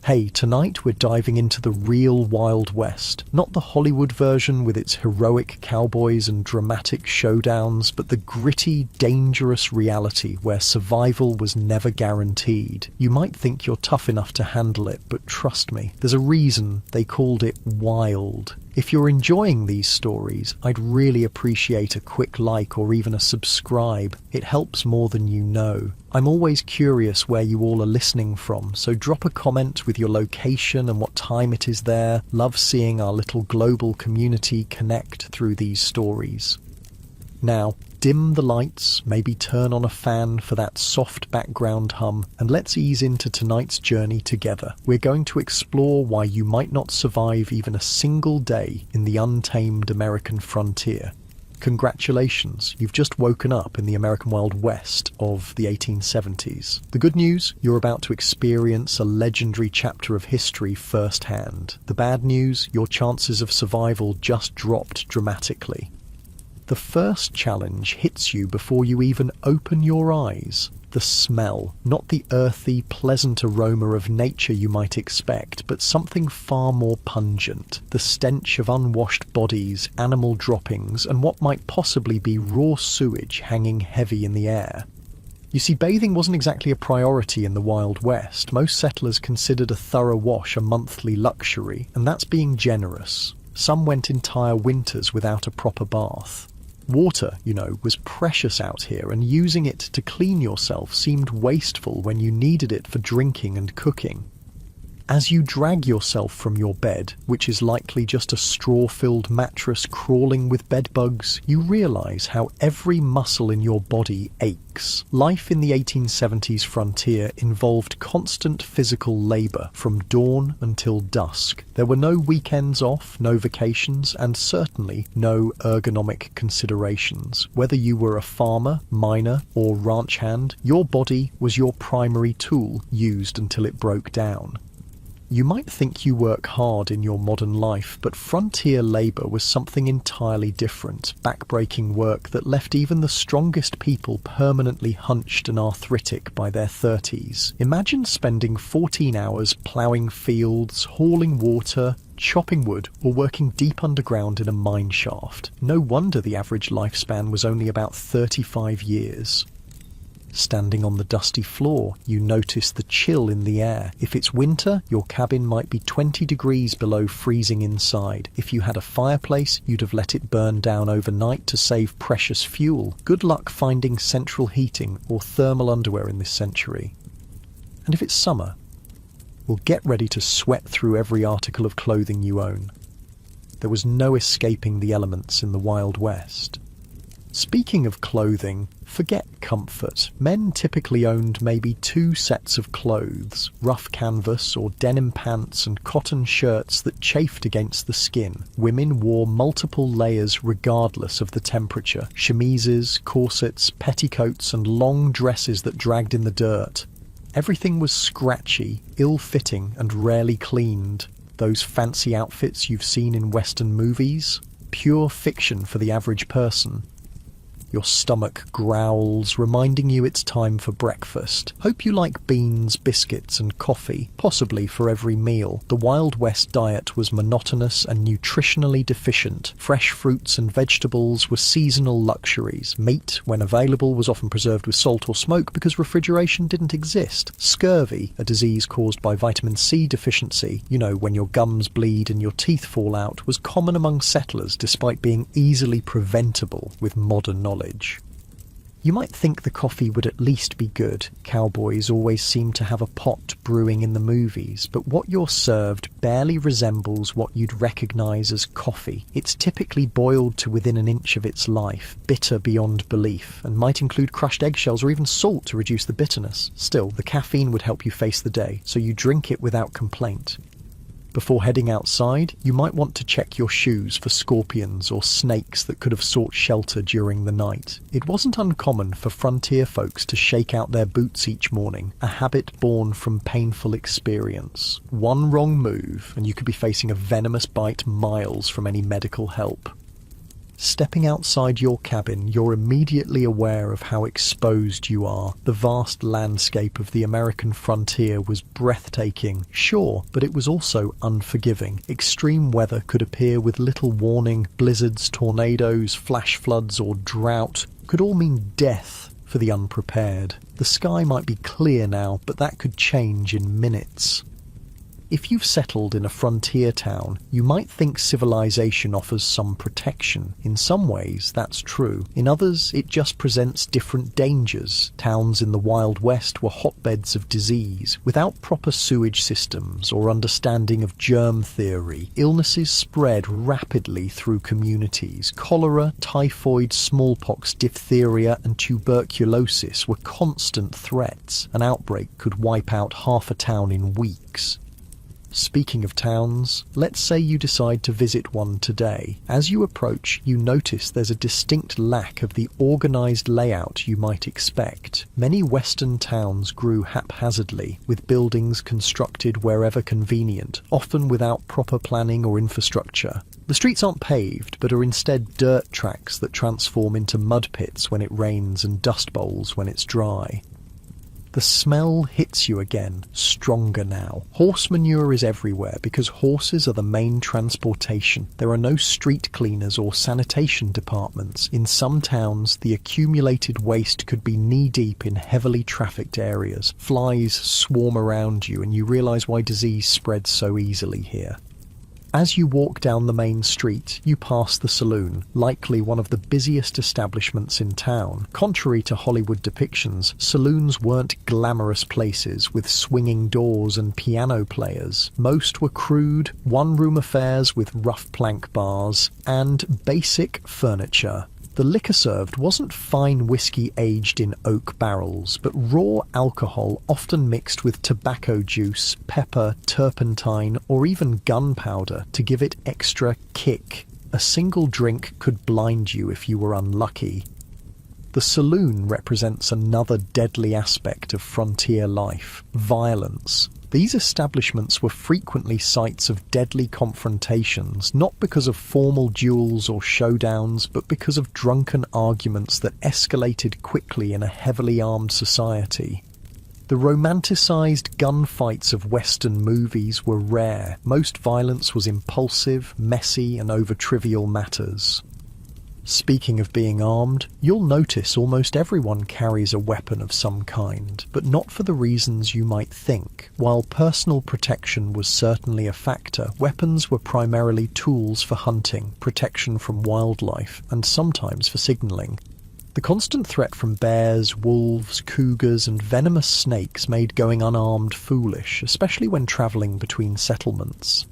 Hey, tonight we're diving into the real Wild West. Not the Hollywood version with its heroic cowboys and dramatic showdowns, but the gritty, dangerous reality where survival was never guaranteed. You might think you're tough enough to handle it, but trust me, there's a reason they called it wild. If you're enjoying these stories, I'd really appreciate a quick like or even a subscribe. It helps more than you know. I'm always curious where you all are listening from, so drop a comment with your location and what time it is there. Love seeing our little global community connect through these stories. Now, dim the lights, maybe turn on a fan for that soft background hum, and let's ease into tonight's journey together. We're going to explore why you might not survive even a single day in the untamed American frontier. Congratulations, you've just woken up in the American Wild West of the 1870s. The good news, you're about to experience a legendary chapter of history firsthand. The bad news, your chances of survival just dropped dramatically. The first challenge hits you before you even open your eyes. The smell, not the earthy, pleasant aroma of nature you might expect, but something far more pungent. The stench of unwashed bodies, animal droppings, and what might possibly be raw sewage hanging heavy in the air. You see, bathing wasn't exactly a priority in the Wild West. Most settlers considered a thorough wash a monthly luxury, and that's being generous. Some went entire winters without a proper bath. Water, was precious out here, and using it to clean yourself seemed wasteful when you needed it for drinking and cooking. As you drag yourself from your bed, which is likely just a straw-filled mattress crawling with bedbugs, you realize how every muscle in your body aches. Life in the 1870s frontier involved constant physical labor from dawn until dusk. There were no weekends off, no vacations, and certainly no ergonomic considerations. Whether you were a farmer, miner, or ranch hand, your body was your primary tool, used until it broke down. You might think you work hard in your modern life, but frontier labor was something entirely different, backbreaking work that left even the strongest people permanently hunched and arthritic by their 30s. Imagine spending 14 hours ploughing fields, hauling water, chopping wood, or working deep underground in a mine shaft. No wonder the average lifespan was only about 35 years. Standing on the dusty floor, you notice the chill in the air. If it's winter, your cabin might be 20 degrees below freezing inside. If you had a fireplace, you'd have let it burn down overnight to save precious fuel. Good luck finding central heating or thermal underwear in this century. And if it's summer, well, get ready to sweat through every article of clothing you own. There was no escaping the elements in the Wild West. Speaking of clothing, forget comfort. Men typically owned maybe 2 sets of clothes, rough canvas or denim pants and cotton shirts that chafed against the skin. Women wore multiple layers regardless of the temperature. Chemises, corsets, petticoats and long dresses that dragged in the dirt. Everything was scratchy, ill-fitting and rarely cleaned. Those fancy outfits you've seen in Western movies? Pure fiction for the average person. Your stomach growls, reminding you it's time for breakfast. Hope you like beans, biscuits and coffee, possibly for every meal. The Wild West diet was monotonous and nutritionally deficient. Fresh fruits and vegetables were seasonal luxuries. Meat, when available, was often preserved with salt or smoke because refrigeration didn't exist. Scurvy, a disease caused by vitamin C deficiency, when your gums bleed and your teeth fall out, was common among settlers despite being easily preventable with modern knowledge. You might think the coffee would at least be good. Cowboys always seem to have a pot brewing in the movies, but what you're served barely resembles what you'd recognize as coffee. It's typically boiled to within an inch of its life, bitter beyond belief, and might include crushed eggshells or even salt to reduce the bitterness. Still, the caffeine would help you face the day, so you drink it without complaint. Before heading outside, you might want to check your shoes for scorpions or snakes that could have sought shelter during the night. It wasn't uncommon for frontier folks to shake out their boots each morning, a habit born from painful experience. One wrong move, and you could be facing a venomous bite miles from any medical help. Stepping outside your cabin, you're immediately aware of how exposed you are. The vast landscape of the American frontier was breathtaking, sure, but it was also unforgiving. Extreme weather could appear with little warning. Blizzards, tornadoes, flash floods, or drought could all mean death for the unprepared. The sky might be clear now, but that could change in minutes. If you've settled in a frontier town, you might think civilization offers some protection. In some ways, that's true. In others, it just presents different dangers. Towns in the Wild West were hotbeds of disease. Without proper sewage systems or understanding of germ theory, illnesses spread rapidly through communities. Cholera, typhoid, smallpox, diphtheria, and tuberculosis were constant threats. An outbreak could wipe out half a town in weeks. Speaking of towns, let's say you decide to visit one today. As you approach, you notice there's a distinct lack of the organised layout you might expect. Many Western towns grew haphazardly, with buildings constructed wherever convenient, often without proper planning or infrastructure. The streets aren't paved, but are instead dirt tracks that transform into mud pits when it rains and dust bowls when it's dry. The smell hits you again, stronger now. Horse manure is everywhere because horses are the main transportation. There are no street cleaners or sanitation departments. In some towns, the accumulated waste could be knee-deep in heavily trafficked areas. Flies swarm around you and you realise why disease spreads so easily here. As you walk down the main street, you pass the saloon, likely one of the busiest establishments in town. Contrary to Hollywood depictions, saloons weren't glamorous places with swinging doors and piano players. Most were crude, one-room affairs with rough plank bars and basic furniture. The liquor served wasn't fine whiskey aged in oak barrels, but raw alcohol often mixed with tobacco juice, pepper, turpentine, or even gunpowder to give it extra kick. A single drink could blind you if you were unlucky. The saloon represents another deadly aspect of frontier life: violence. These establishments were frequently sites of deadly confrontations, not because of formal duels or showdowns, but because of drunken arguments that escalated quickly in a heavily armed society. The romanticized gunfights of Western movies were rare. Most violence was impulsive, messy, and over trivial matters. Speaking of being armed, you'll notice almost everyone carries a weapon of some kind, but not for the reasons you might think. While personal protection was certainly a factor, weapons were primarily tools for hunting, protection from wildlife, and sometimes for signaling. The constant threat from bears, wolves, cougars, and venomous snakes made going unarmed foolish, especially when travelling between settlements.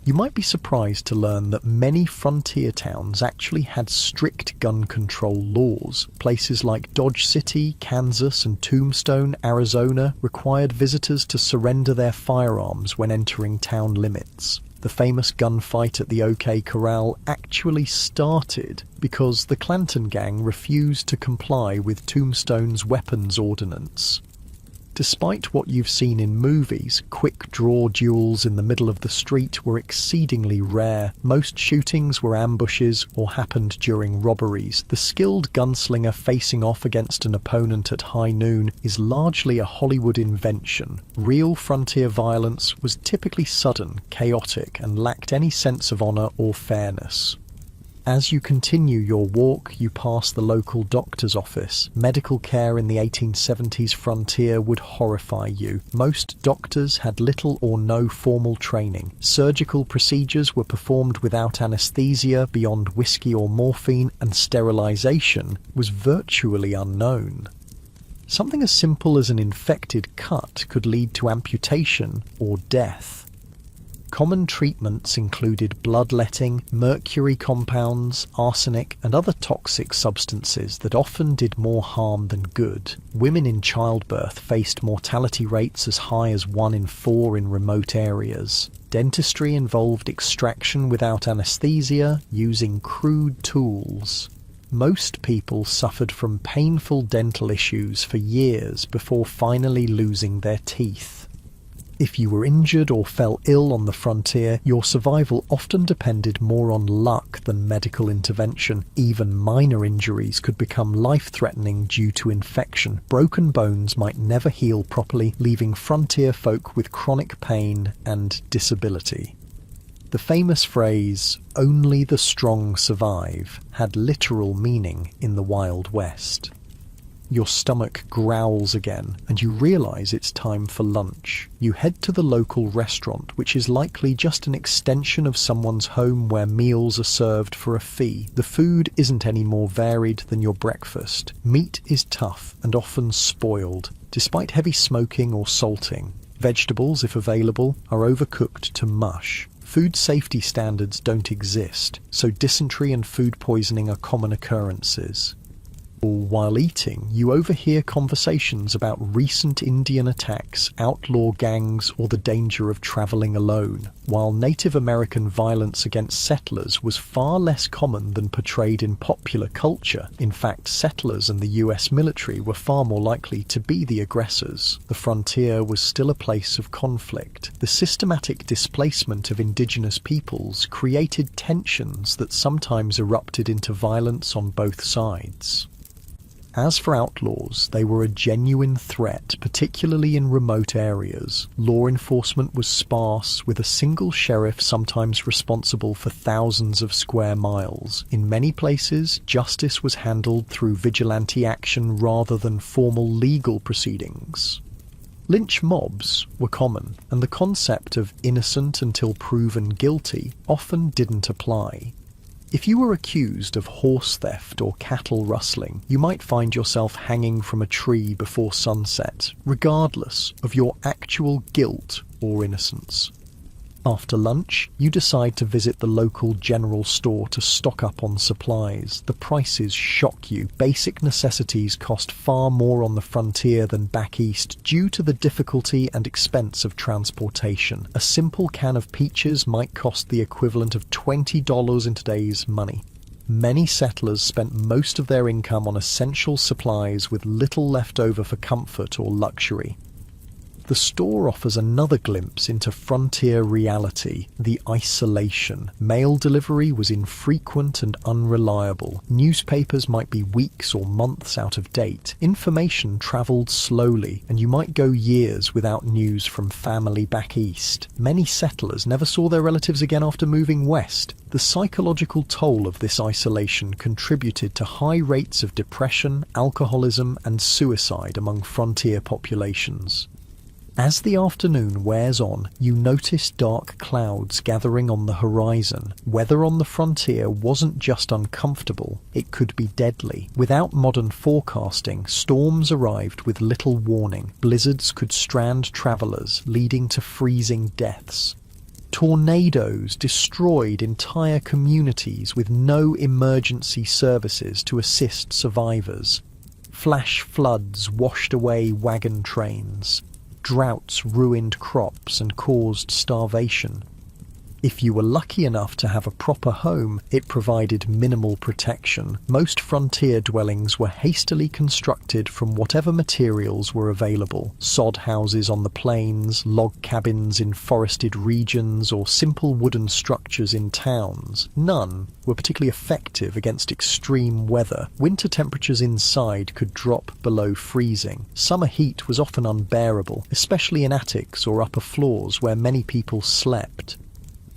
You might be surprised to learn that many frontier towns actually had strict gun control laws. Places like Dodge City, Kansas, and Tombstone, Arizona, required visitors to surrender their firearms when entering town limits. The famous gunfight at the OK Corral actually started because the Clanton gang refused to comply with Tombstone's weapons ordinance. Despite what you've seen in movies, quick-draw duels in the middle of the street were exceedingly rare. Most shootings were ambushes or happened during robberies. The skilled gunslinger facing off against an opponent at high noon is largely a Hollywood invention. Real frontier violence was typically sudden, chaotic, and lacked any sense of honor or fairness. As you continue your walk, you pass the local doctor's office. Medical care in the 1870s frontier would horrify you. Most doctors had little or no formal training. Surgical procedures were performed without anesthesia beyond whiskey or morphine, and sterilization was virtually unknown. Something as simple as an infected cut could lead to amputation or death. Common treatments included bloodletting, mercury compounds, arsenic, and other toxic substances that often did more harm than good. Women in childbirth faced mortality rates as high as 1 in 4 in remote areas. Dentistry involved extraction without anesthesia, using crude tools. Most people suffered from painful dental issues for years before finally losing their teeth. If you were injured or fell ill on the frontier, your survival often depended more on luck than medical intervention. Even minor injuries could become life-threatening due to infection. Broken bones might never heal properly, leaving frontier folk with chronic pain and disability. The famous phrase, "only the strong survive," had literal meaning in the Wild West. Your stomach growls again, and you realise it's time for lunch. You head to the local restaurant, which is likely just an extension of someone's home where meals are served for a fee. The food isn't any more varied than your breakfast. Meat is tough and often spoiled, despite heavy smoking or salting. Vegetables, if available, are overcooked to mush. Food safety standards don't exist, so dysentery and food poisoning are common occurrences. While eating, you overhear conversations about recent Indian attacks, outlaw gangs, or the danger of travelling alone, while Native American violence against settlers was far less common than portrayed in popular culture. In fact, settlers and the US military were far more likely to be the aggressors. The frontier was still a place of conflict. The systematic displacement of indigenous peoples created tensions that sometimes erupted into violence on both sides. As for outlaws, they were a genuine threat, particularly in remote areas. Law enforcement was sparse, with a single sheriff sometimes responsible for thousands of square miles. In many places, justice was handled through vigilante action rather than formal legal proceedings. Lynch mobs were common, and the concept of innocent until proven guilty often didn't apply. If you were accused of horse theft or cattle rustling, you might find yourself hanging from a tree before sunset, regardless of your actual guilt or innocence. After lunch, you decide to visit the local general store to stock up on supplies. The prices shock you. Basic necessities cost far more on the frontier than back east due to the difficulty and expense of transportation. A simple can of peaches might cost the equivalent of $20 in today's money. Many settlers spent most of their income on essential supplies with little left over for comfort or luxury. The store offers another glimpse into frontier reality, the isolation. Mail delivery was infrequent and unreliable. Newspapers might be weeks or months out of date. Information travelled slowly, and you might go years without news from family back east. Many settlers never saw their relatives again after moving west. The psychological toll of this isolation contributed to high rates of depression, alcoholism, and suicide among frontier populations. As the afternoon wears on, you notice dark clouds gathering on the horizon. Weather on the frontier wasn't just uncomfortable, it could be deadly. Without modern forecasting, storms arrived with little warning. Blizzards could strand travellers, leading to freezing deaths. Tornadoes destroyed entire communities with no emergency services to assist survivors. Flash floods washed away wagon trains. Droughts ruined crops and caused starvation. If you were lucky enough to have a proper home, it provided minimal protection. Most frontier dwellings were hastily constructed from whatever materials were available. Sod houses on the plains, log cabins in forested regions, or simple wooden structures in towns. None were particularly effective against extreme weather. Winter temperatures inside could drop below freezing. Summer heat was often unbearable, especially in attics or upper floors where many people slept.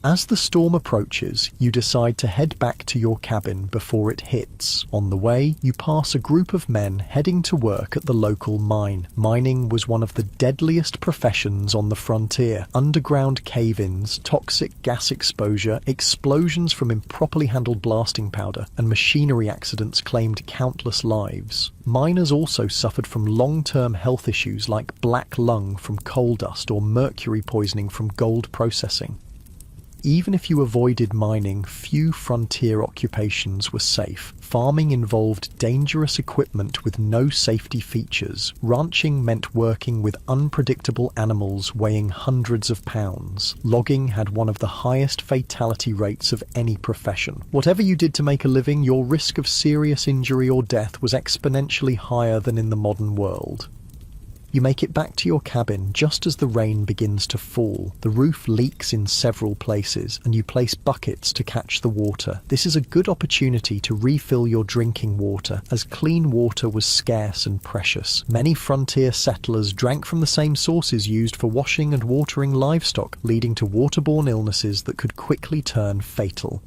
As the storm approaches, you decide to head back to your cabin before it hits. On the way, you pass a group of men heading to work at the local mine. Mining was one of the deadliest professions on the frontier. Underground cave-ins, toxic gas exposure, explosions from improperly handled blasting powder, and machinery accidents claimed countless lives. Miners also suffered from long-term health issues like black lung from coal dust or mercury poisoning from gold processing. Even if you avoided mining, few frontier occupations were safe. Farming involved dangerous equipment with no safety features. Ranching meant working with unpredictable animals weighing hundreds of pounds. Logging had one of the highest fatality rates of any profession. Whatever you did to make a living, your risk of serious injury or death was exponentially higher than in the modern world. You make it back to your cabin just as the rain begins to fall. The roof leaks in several places, and you place buckets to catch the water. This is a good opportunity to refill your drinking water, as clean water was scarce and precious. Many frontier settlers drank from the same sources used for washing and watering livestock, leading to waterborne illnesses that could quickly turn fatal.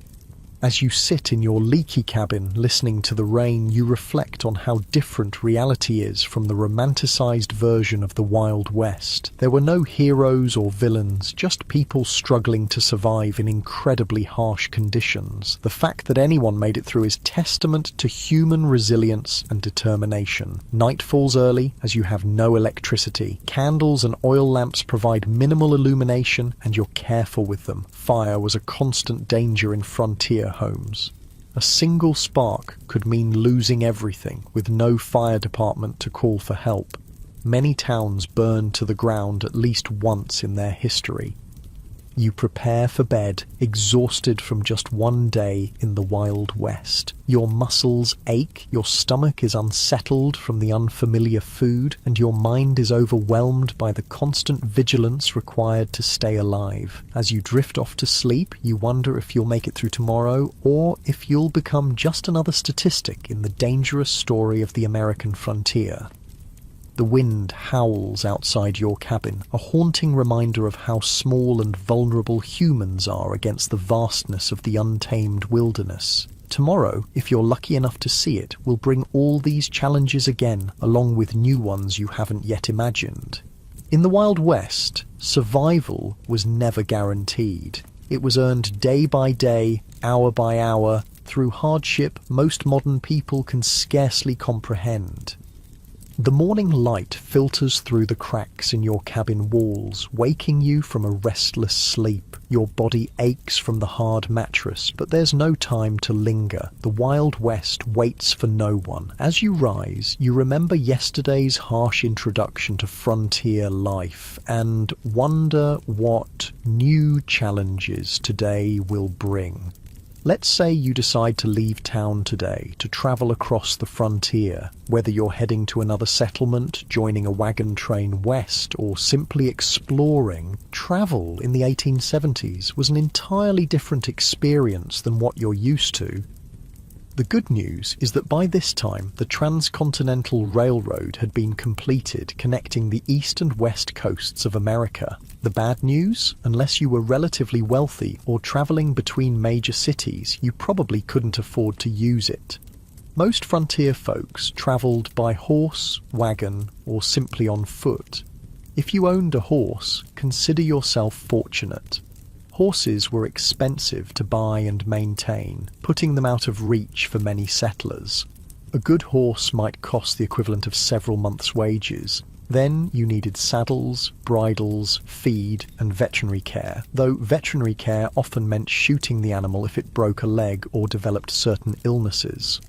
As you sit in your leaky cabin listening to the rain, you reflect on how different reality is from the romanticized version of the Wild West. There were no heroes or villains, just people struggling to survive in incredibly harsh conditions. The fact that anyone made it through is testament to human resilience and determination. Night falls early as you have no electricity. Candles and oil lamps provide minimal illumination, and you're careful with them. Fire was a constant danger in frontier homes. A single spark could mean losing everything, with no fire department to call for help. Many towns burned to the ground at least once in their history. You prepare for bed, exhausted from just one day in the Wild West. Your muscles ache, your stomach is unsettled from the unfamiliar food, and your mind is overwhelmed by the constant vigilance required to stay alive. As you drift off to sleep, you wonder if you'll make it through tomorrow, or if you'll become just another statistic in the dangerous story of the American frontier. The wind howls outside your cabin, a haunting reminder of how small and vulnerable humans are against the vastness of the untamed wilderness. Tomorrow, if you're lucky enough to see it, will bring all these challenges again, along with new ones you haven't yet imagined. In the Wild West, survival was never guaranteed. It was earned day by day, hour by hour, through hardship most modern people can scarcely comprehend. The morning light filters through the cracks in your cabin walls, waking you from a restless sleep. Your body aches from the hard mattress, but there's no time to linger. The Wild West waits for no one. As you rise, you remember yesterday's harsh introduction to frontier life and wonder what new challenges today will bring. Let's say you decide to leave town today to travel across the frontier. Whether you're heading to another settlement, joining a wagon train west, or simply exploring, travel in the 1870s was an entirely different experience than what you're used to. The good news is that by this time, the Transcontinental Railroad had been completed, connecting the east and west coasts of America. The bad news? Unless you were relatively wealthy or traveling between major cities, you probably couldn't afford to use it. Most frontier folks traveled by horse, wagon, or simply on foot. If you owned a horse, consider yourself fortunate. Horses were expensive to buy and maintain, putting them out of reach for many settlers. A good horse might cost the equivalent of several months' wages. Then you needed saddles, bridles, feed, and veterinary care, though veterinary care often meant shooting the animal if it broke a leg or developed certain illnesses.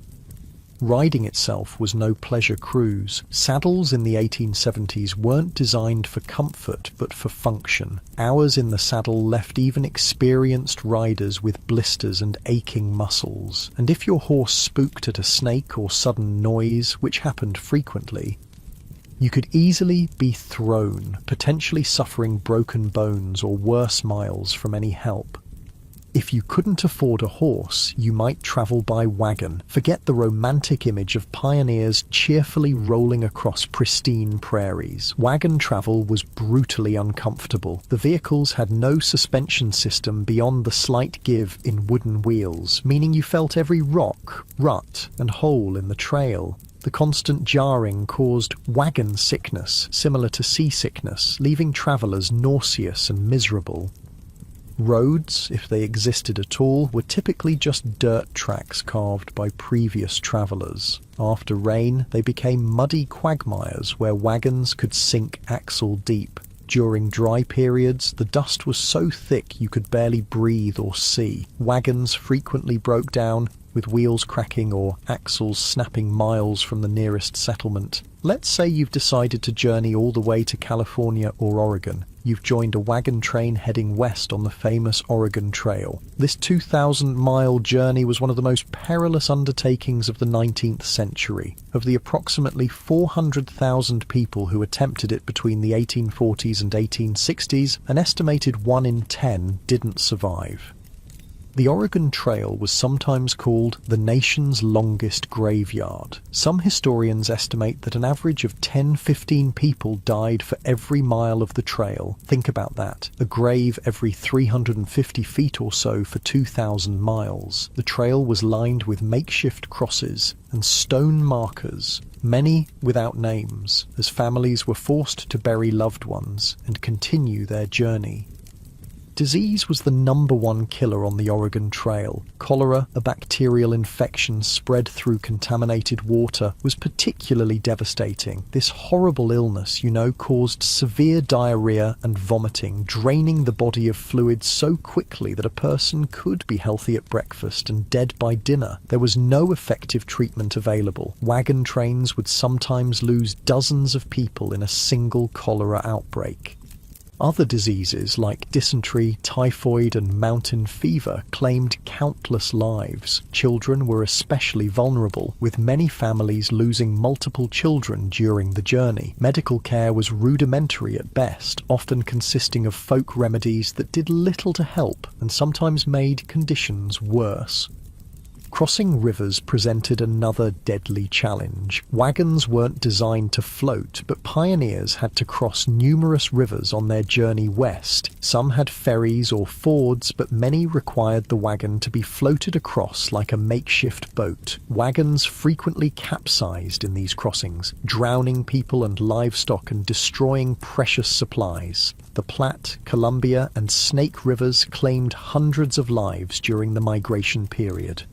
Riding itself was no pleasure cruise. Saddles in the 1870s weren't designed for comfort, but for function. Hours in the saddle left even experienced riders with blisters and aching muscles. And if your horse spooked at a snake or sudden noise, which happened frequently, you could easily be thrown, potentially suffering broken bones or worse miles from any help. If you couldn't afford a horse, you might travel by wagon. Forget the romantic image of pioneers cheerfully rolling across pristine prairies. Wagon travel was brutally uncomfortable. The vehicles had no suspension system beyond the slight give in wooden wheels, meaning you felt every rock, rut, and hole in the trail. The constant jarring caused wagon sickness, similar to seasickness, leaving travelers nauseous and miserable. Roads, if they existed at all, were typically just dirt tracks carved by previous travellers. After rain, they became muddy quagmires where wagons could sink axle deep. During dry periods, the dust was so thick you could barely breathe or see. Wagons frequently broke down, with wheels cracking or axles snapping miles from the nearest settlement. Let's say you've decided to journey all the way to California or Oregon. You've joined a wagon train heading west on the famous Oregon Trail. This 2,000-mile journey was one of the most perilous undertakings of the 19th century. Of the approximately 400,000 people who attempted it between the 1840s and 1860s, an estimated 1 in 10 didn't survive. The Oregon Trail was sometimes called the nation's longest graveyard. Some historians estimate that an average of 10-15 people died for every mile of the trail. Think about that. A grave every 350 feet or so for 2,000 miles. The trail was lined with makeshift crosses and stone markers, many without names, as families were forced to bury loved ones and continue their journey. Disease was the #1 killer on the Oregon Trail. Cholera, a bacterial infection spread through contaminated water, was particularly devastating. This horrible illness, caused severe diarrhea and vomiting, draining the body of fluid so quickly that a person could be healthy at breakfast and dead by dinner. There was no effective treatment available. Wagon trains would sometimes lose dozens of people in a single cholera outbreak. Other diseases like dysentery, typhoid, and mountain fever claimed countless lives. Children were especially vulnerable, with many families losing multiple children during the journey. Medical care was rudimentary at best, often consisting of folk remedies that did little to help and sometimes made conditions worse. Crossing rivers presented another deadly challenge. Wagons weren't designed to float, but pioneers had to cross numerous rivers on their journey west. Some had ferries or fords, but many required the wagon to be floated across like a makeshift boat. Wagons frequently capsized in these crossings, drowning people and livestock and destroying precious supplies. The Platte, Columbia, and Snake rivers claimed hundreds of lives during the migration period.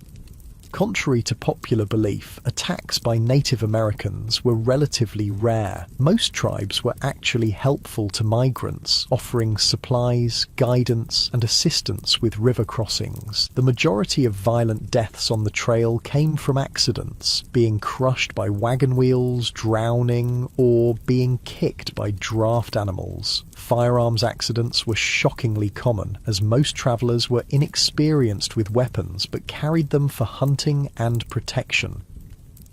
Contrary to popular belief, attacks by Native Americans were relatively rare. Most tribes were actually helpful to migrants, offering supplies, guidance, and assistance with river crossings. The majority of violent deaths on the trail came from accidents, being crushed by wagon wheels, drowning, or being kicked by draft animals. Firearms accidents were shockingly common, as most travelers were inexperienced with weapons but carried them for hunting and protection.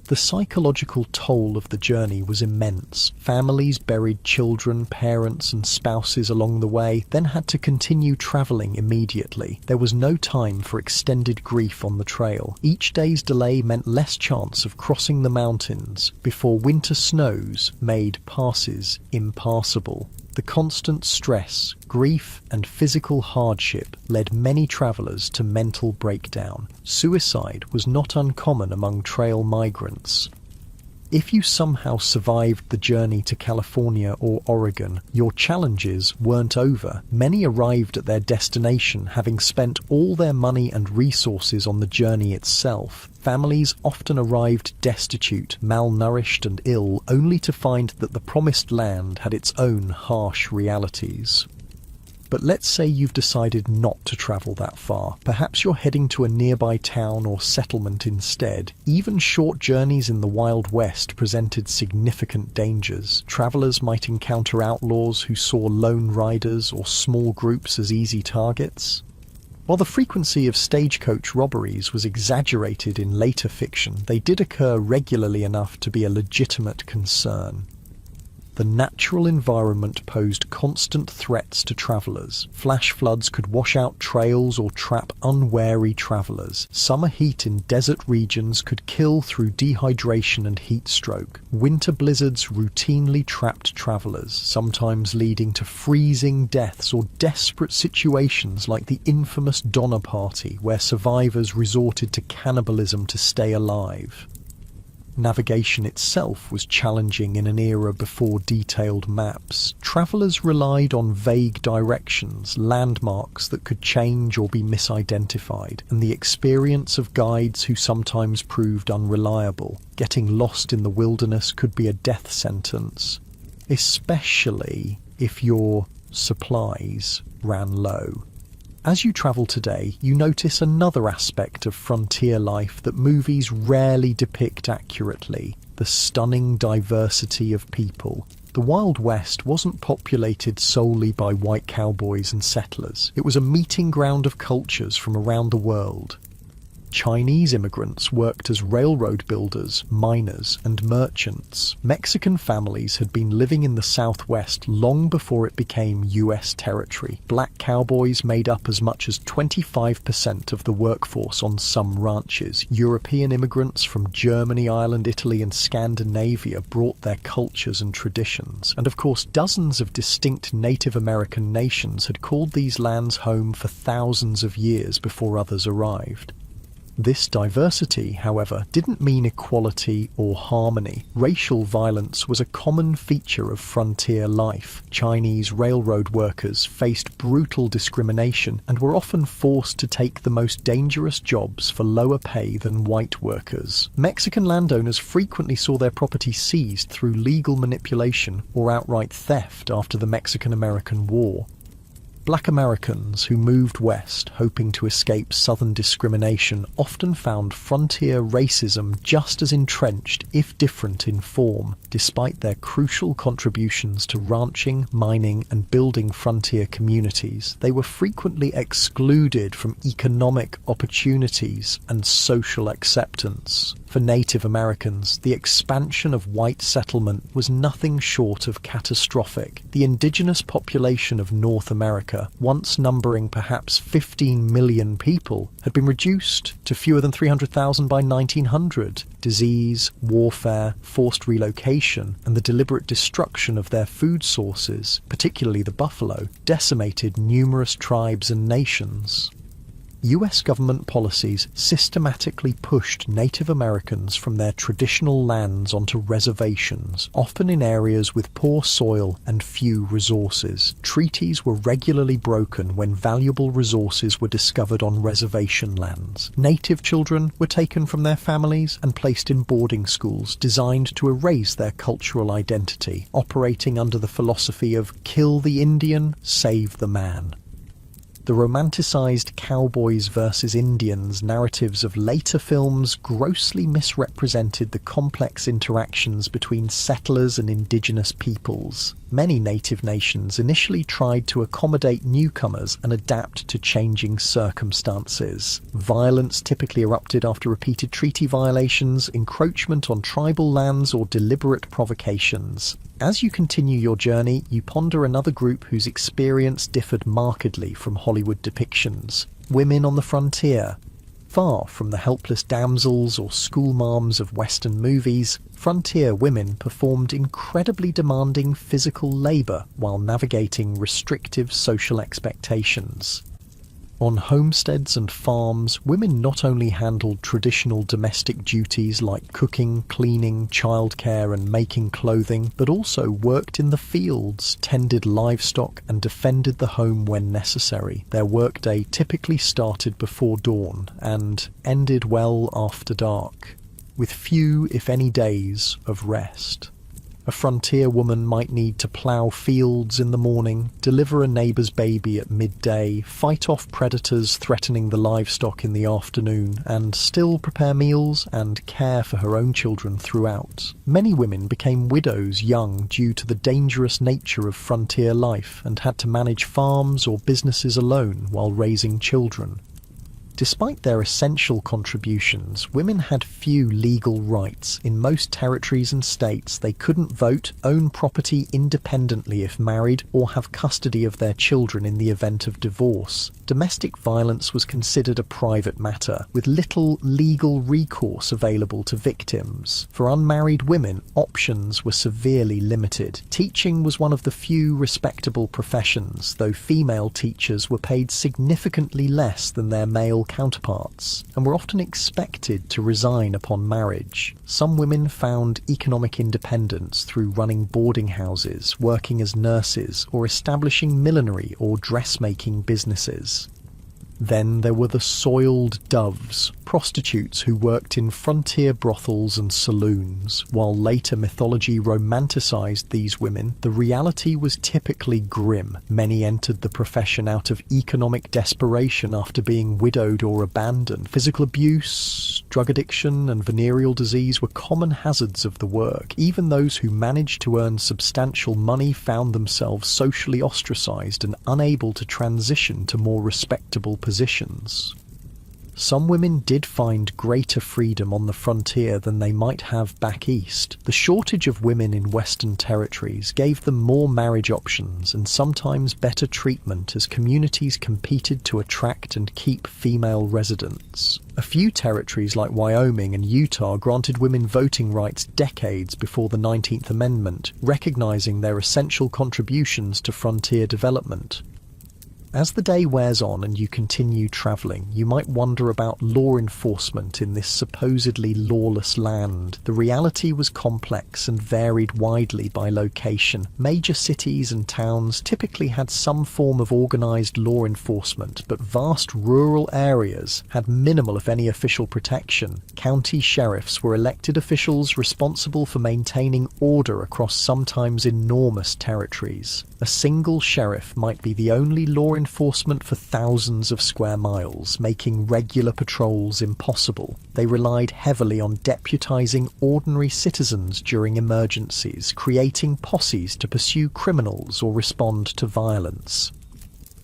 The psychological toll of the journey was immense. Families buried children, parents, and spouses along the way, then had to continue travelling immediately. There was no time for extended grief on the trail. Each day's delay meant less chance of crossing the mountains before winter snows made passes impassable. The constant stress, grief, and physical hardship led many travellers to mental breakdown. Suicide was not uncommon among trail migrants. If you somehow survived the journey to California or Oregon, your challenges weren't over. Many arrived at their destination having spent all their money and resources on the journey itself. Families often arrived destitute, malnourished, and ill, only to find that the promised land had its own harsh realities. But let's say you've decided not to travel that far. Perhaps you're heading to a nearby town or settlement instead. Even short journeys in the Wild West presented significant dangers. Travelers might encounter outlaws who saw lone riders or small groups as easy targets. While the frequency of stagecoach robberies was exaggerated in later fiction, they did occur regularly enough to be a legitimate concern. The natural environment posed constant threats to travellers. Flash floods could wash out trails or trap unwary travellers. Summer heat in desert regions could kill through dehydration and heat stroke. Winter blizzards routinely trapped travellers, sometimes leading to freezing deaths or desperate situations like the infamous Donner Party, where survivors resorted to cannibalism to stay alive. Navigation itself was challenging in an era before detailed maps. Travellers relied on vague directions, landmarks that could change or be misidentified, and the experience of guides who sometimes proved unreliable. Getting lost in the wilderness could be a death sentence, especially if your supplies ran low. As you travel today, you notice another aspect of frontier life that movies rarely depict accurately: the stunning diversity of people. The Wild West wasn't populated solely by white cowboys and settlers. It was a meeting ground of cultures from around the world. Chinese immigrants worked as railroad builders, miners, and merchants. Mexican families had been living in the Southwest long before it became US territory. Black cowboys made up as much as 25% of the workforce on some ranches. European immigrants from Germany, Ireland, Italy, and Scandinavia brought their cultures and traditions. And of course, dozens of distinct Native American nations had called these lands home for thousands of years before others arrived. This diversity, however, didn't mean equality or harmony. Racial violence was a common feature of frontier life. Chinese railroad workers faced brutal discrimination and were often forced to take the most dangerous jobs for lower pay than white workers. Mexican landowners frequently saw their property seized through legal manipulation or outright theft after the Mexican-American War. Black Americans who moved west hoping to escape Southern discrimination often found frontier racism just as entrenched, if different in form. Despite their crucial contributions to ranching, mining, and building frontier communities, they were frequently excluded from economic opportunities and social acceptance. For Native Americans, the expansion of white settlement was nothing short of catastrophic. The indigenous population of North America, once numbering perhaps 15 million people, had been reduced to fewer than 300,000 by 1900. Disease, warfare, forced relocation, and the deliberate destruction of their food sources, particularly the buffalo, decimated numerous tribes and nations. US government policies systematically pushed Native Americans from their traditional lands onto reservations, often in areas with poor soil and few resources. Treaties were regularly broken when valuable resources were discovered on reservation lands. Native children were taken from their families and placed in boarding schools designed to erase their cultural identity, operating under the philosophy of "kill the Indian, save the man." The romanticized cowboys versus Indians narratives of later films grossly misrepresented the complex interactions between settlers and indigenous peoples. Many native nations initially tried to accommodate newcomers and adapt to changing circumstances. Violence typically erupted after repeated treaty violations, encroachment on tribal lands, or deliberate provocations. As you continue your journey, you ponder another group whose experience differed markedly from Hollywood depictions: women on the frontier. Far from the helpless damsels or schoolmarms of Western movies, frontier women performed incredibly demanding physical labour while navigating restrictive social expectations. On homesteads and farms, women not only handled traditional domestic duties like cooking, cleaning, childcare, and making clothing, but also worked in the fields, tended livestock, and defended the home when necessary. Their workday typically started before dawn and ended well after dark, with few, if any, days of rest. A frontier woman might need to plough fields in the morning, deliver a neighbour's baby at midday, fight off predators threatening the livestock in the afternoon, and still prepare meals and care for her own children throughout. Many women became widows young due to the dangerous nature of frontier life and had to manage farms or businesses alone while raising children. Despite their essential contributions, women had few legal rights. In most territories and states, they couldn't vote, own property independently if married, or have custody of their children in the event of divorce. Domestic violence was considered a private matter, with little legal recourse available to victims. For unmarried women, options were severely limited. Teaching was one of the few respectable professions, though female teachers were paid significantly less than their male counterparts, and were often expected to resign upon marriage. Some women found economic independence through running boarding houses, working as nurses, or establishing millinery or dressmaking businesses. Then there were the soiled doves, prostitutes who worked in frontier brothels and saloons. While later mythology romanticized these women, the reality was typically grim. Many entered the profession out of economic desperation after being widowed or abandoned. Physical abuse, drug addiction, and venereal disease were common hazards of the work. Even those who managed to earn substantial money found themselves socially ostracized and unable to transition to more respectable positions. Some women did find greater freedom on the frontier than they might have back east. The shortage of women in Western territories gave them more marriage options and sometimes better treatment as communities competed to attract and keep female residents. A few territories like Wyoming and Utah granted women voting rights decades before the 19th Amendment, recognizing their essential contributions to frontier development. As the day wears on and you continue travelling, you might wonder about law enforcement in this supposedly lawless land. The reality was complex and varied widely by location. Major cities and towns typically had some form of organised law enforcement, but vast rural areas had minimal if any official protection. County sheriffs were elected officials responsible for maintaining order across sometimes enormous territories. A single sheriff might be the only law enforcement for thousands of square miles, making regular patrols impossible. They relied heavily on deputizing ordinary citizens during emergencies, creating posses to pursue criminals or respond to violence.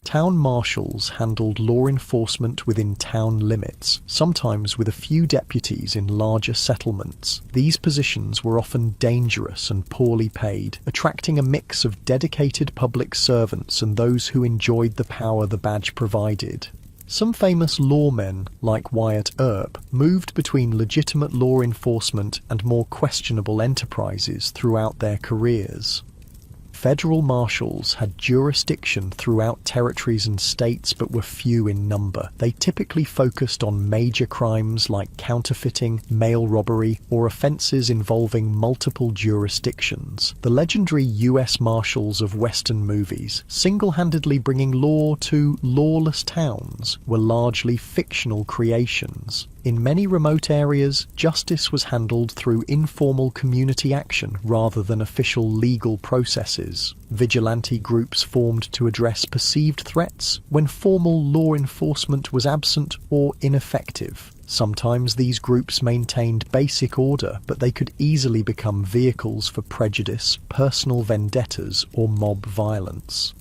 Town marshals handled law enforcement within town limits, sometimes with a few deputies in larger settlements. These positions were often dangerous and poorly paid, attracting a mix of dedicated public servants and those who enjoyed the power the badge provided. Some famous lawmen, like Wyatt Earp, moved between legitimate law enforcement and more questionable enterprises throughout their careers. Federal marshals had jurisdiction throughout territories and states but were few in number. They typically focused on major crimes like counterfeiting, mail robbery, or offences involving multiple jurisdictions. The legendary U.S. Marshals of Western movies, single-handedly bringing law to lawless towns, were largely fictional creations. In many remote areas, justice was handled through informal community action rather than official legal processes. Vigilante groups formed to address perceived threats when formal law enforcement was absent or ineffective. Sometimes these groups maintained basic order, but they could easily become vehicles for prejudice, personal vendettas, or mob violence.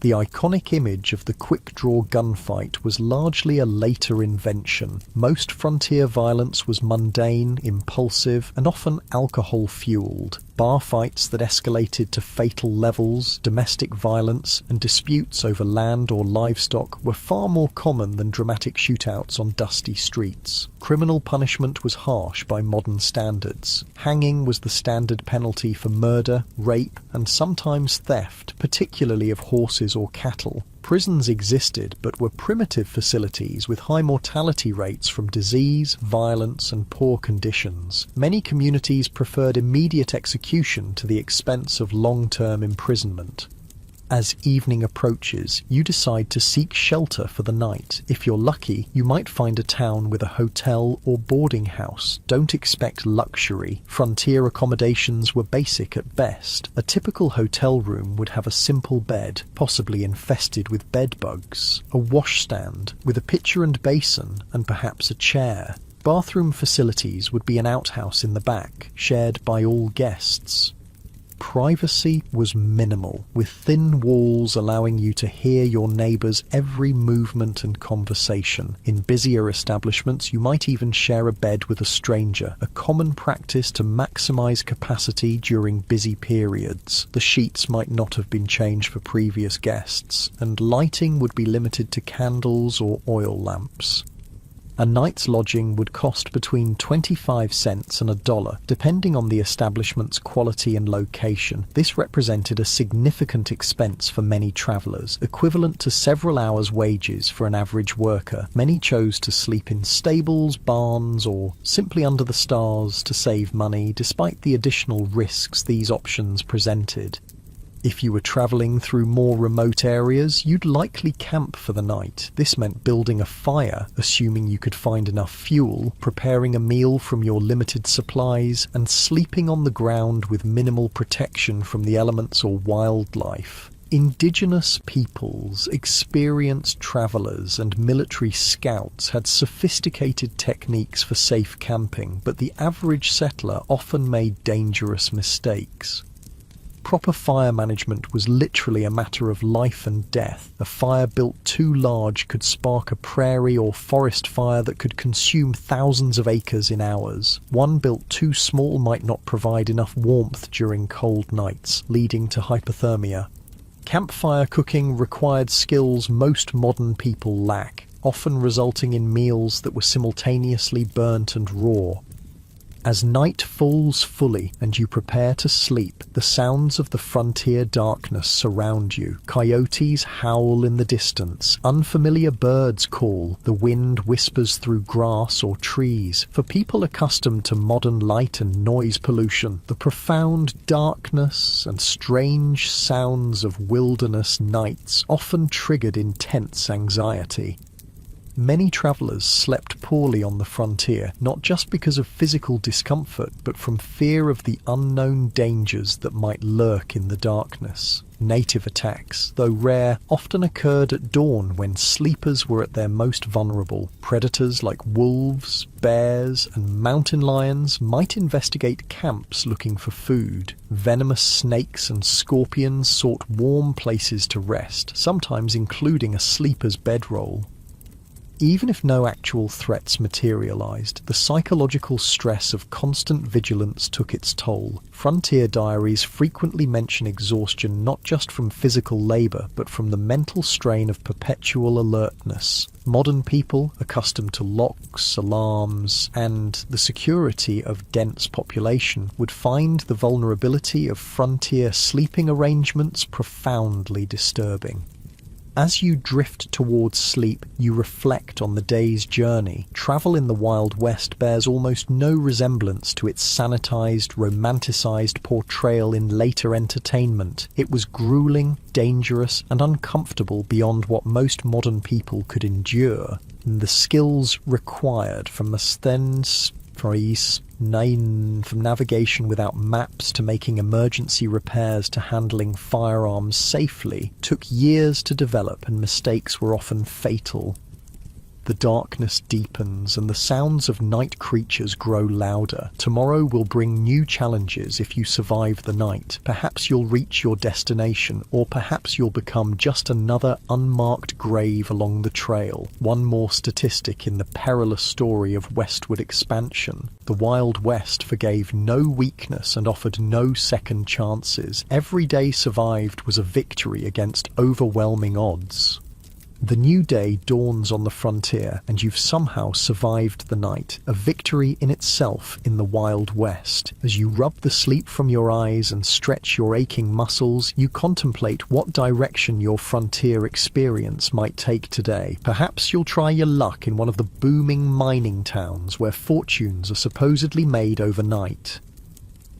The iconic image of the quick-draw gunfight was largely a later invention. Most frontier violence was mundane, impulsive, and often alcohol-fueled. Bar fights that escalated to fatal levels, domestic violence, and disputes over land or livestock were far more common than dramatic shootouts on dusty streets. Criminal punishment was harsh by modern standards. Hanging was the standard penalty for murder, rape, and sometimes theft, particularly of horses or cattle. Prisons existed, but were primitive facilities with high mortality rates from disease, violence, and poor conditions. Many communities preferred immediate execution to the expense of long-term imprisonment. As evening approaches, you decide to seek shelter for the night. If you're lucky, you might find a town with a hotel or boarding house. Don't expect luxury. Frontier accommodations were basic at best. A typical hotel room would have a simple bed, possibly infested with bed bugs, a washstand with a pitcher and basin, and perhaps a chair. Bathroom facilities would be an outhouse in the back, shared by all guests. Privacy was minimal, with thin walls allowing you to hear your neighbours' every movement and conversation. In busier establishments, you might even share a bed with a stranger, a common practice to maximise capacity during busy periods. The sheets might not have been changed for previous guests, and lighting would be limited to candles or oil lamps. A night's lodging would cost between 25 cents and $1, depending on the establishment's quality and location. This represented a significant expense for many travellers, equivalent to several hours' wages for an average worker. Many chose to sleep in stables, barns, or simply under the stars to save money, despite the additional risks these options presented. If you were traveling through more remote areas, you'd likely camp for the night. This meant building a fire, assuming you could find enough fuel, preparing a meal from your limited supplies, and sleeping on the ground with minimal protection from the elements or wildlife. Indigenous peoples, experienced travelers, and military scouts had sophisticated techniques for safe camping, but the average settler often made dangerous mistakes. Proper fire management was literally a matter of life and death. A fire built too large could spark a prairie or forest fire that could consume thousands of acres in hours. One built too small might not provide enough warmth during cold nights, leading to hypothermia. Campfire cooking required skills most modern people lack, often resulting in meals that were simultaneously burnt and raw. As night falls fully and you prepare to sleep, the sounds of the frontier darkness surround you. Coyotes howl in the distance, unfamiliar birds call, the wind whispers through grass or trees. For people accustomed to modern light and noise pollution, the profound darkness and strange sounds of wilderness nights often triggered intense anxiety. Many travelers slept poorly on the frontier, not just because of physical discomfort, but from fear of the unknown dangers that might lurk in the darkness. Native attacks, though rare, often occurred at dawn when sleepers were at their most vulnerable. Predators like wolves, bears, and mountain lions might investigate camps looking for food. Venomous snakes and scorpions sought warm places to rest, sometimes including a sleeper's bedroll. Even if no actual threats materialized, the psychological stress of constant vigilance took its toll. Frontier diaries frequently mention exhaustion not just from physical labor, but from the mental strain of perpetual alertness. Modern people, accustomed to locks, alarms, and the security of dense population, would find the vulnerability of frontier sleeping arrangements profoundly disturbing. As you drift towards sleep, you reflect on the day's journey. Travel in the Wild West bears almost no resemblance to its sanitized, romanticized portrayal in later entertainment. It was grueling, dangerous, and uncomfortable beyond what most modern people could endure. And the skills required from navigation without maps to making emergency repairs to handling firearms safely took years to develop, and mistakes were often fatal. The darkness deepens and the sounds of night creatures grow louder. Tomorrow will bring new challenges if you survive the night. Perhaps you'll reach your destination, or perhaps you'll become just another unmarked grave along the trail. One more statistic in the perilous story of westward expansion. The Wild West forgave no weakness and offered no second chances. Every day survived was a victory against overwhelming odds. The new day dawns on the frontier, and you've somehow survived the night, a victory in itself in the Wild West. As you rub the sleep from your eyes and stretch your aching muscles, you contemplate what direction your frontier experience might take today. Perhaps you'll try your luck in one of the booming mining towns where fortunes are supposedly made overnight.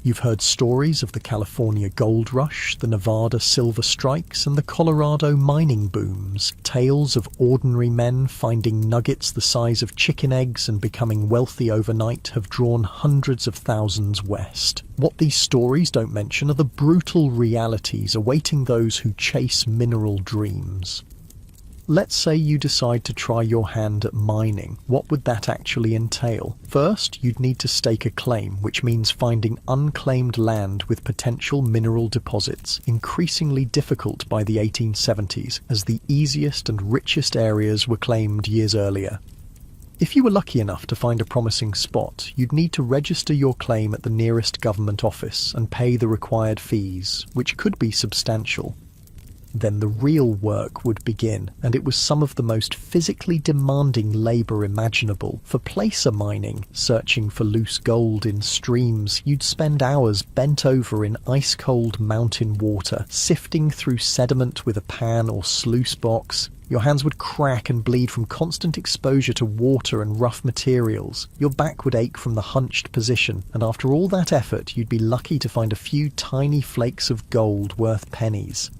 You've heard stories of the California gold rush, the Nevada silver strikes, and the Colorado mining booms. Tales of ordinary men finding nuggets the size of chicken eggs and becoming wealthy overnight have drawn hundreds of thousands west. What these stories don't mention are the brutal realities awaiting those who chase mineral dreams. Let's say you decide to try your hand at mining. What would that actually entail? First, you'd need to stake a claim, which means finding unclaimed land with potential mineral deposits, increasingly difficult by the 1870s, as the easiest and richest areas were claimed years earlier. If you were lucky enough to find a promising spot, you'd need to register your claim at the nearest government office and pay the required fees, which could be substantial. Then the real work would begin, and it was some of the most physically demanding labour imaginable. For placer mining, searching for loose gold in streams, you'd spend hours bent over in ice-cold mountain water, sifting through sediment with a pan or sluice box. Your hands would crack and bleed from constant exposure to water and rough materials. Your back would ache from the hunched position, and after all that effort, you'd be lucky to find a few tiny flakes of gold worth pennies.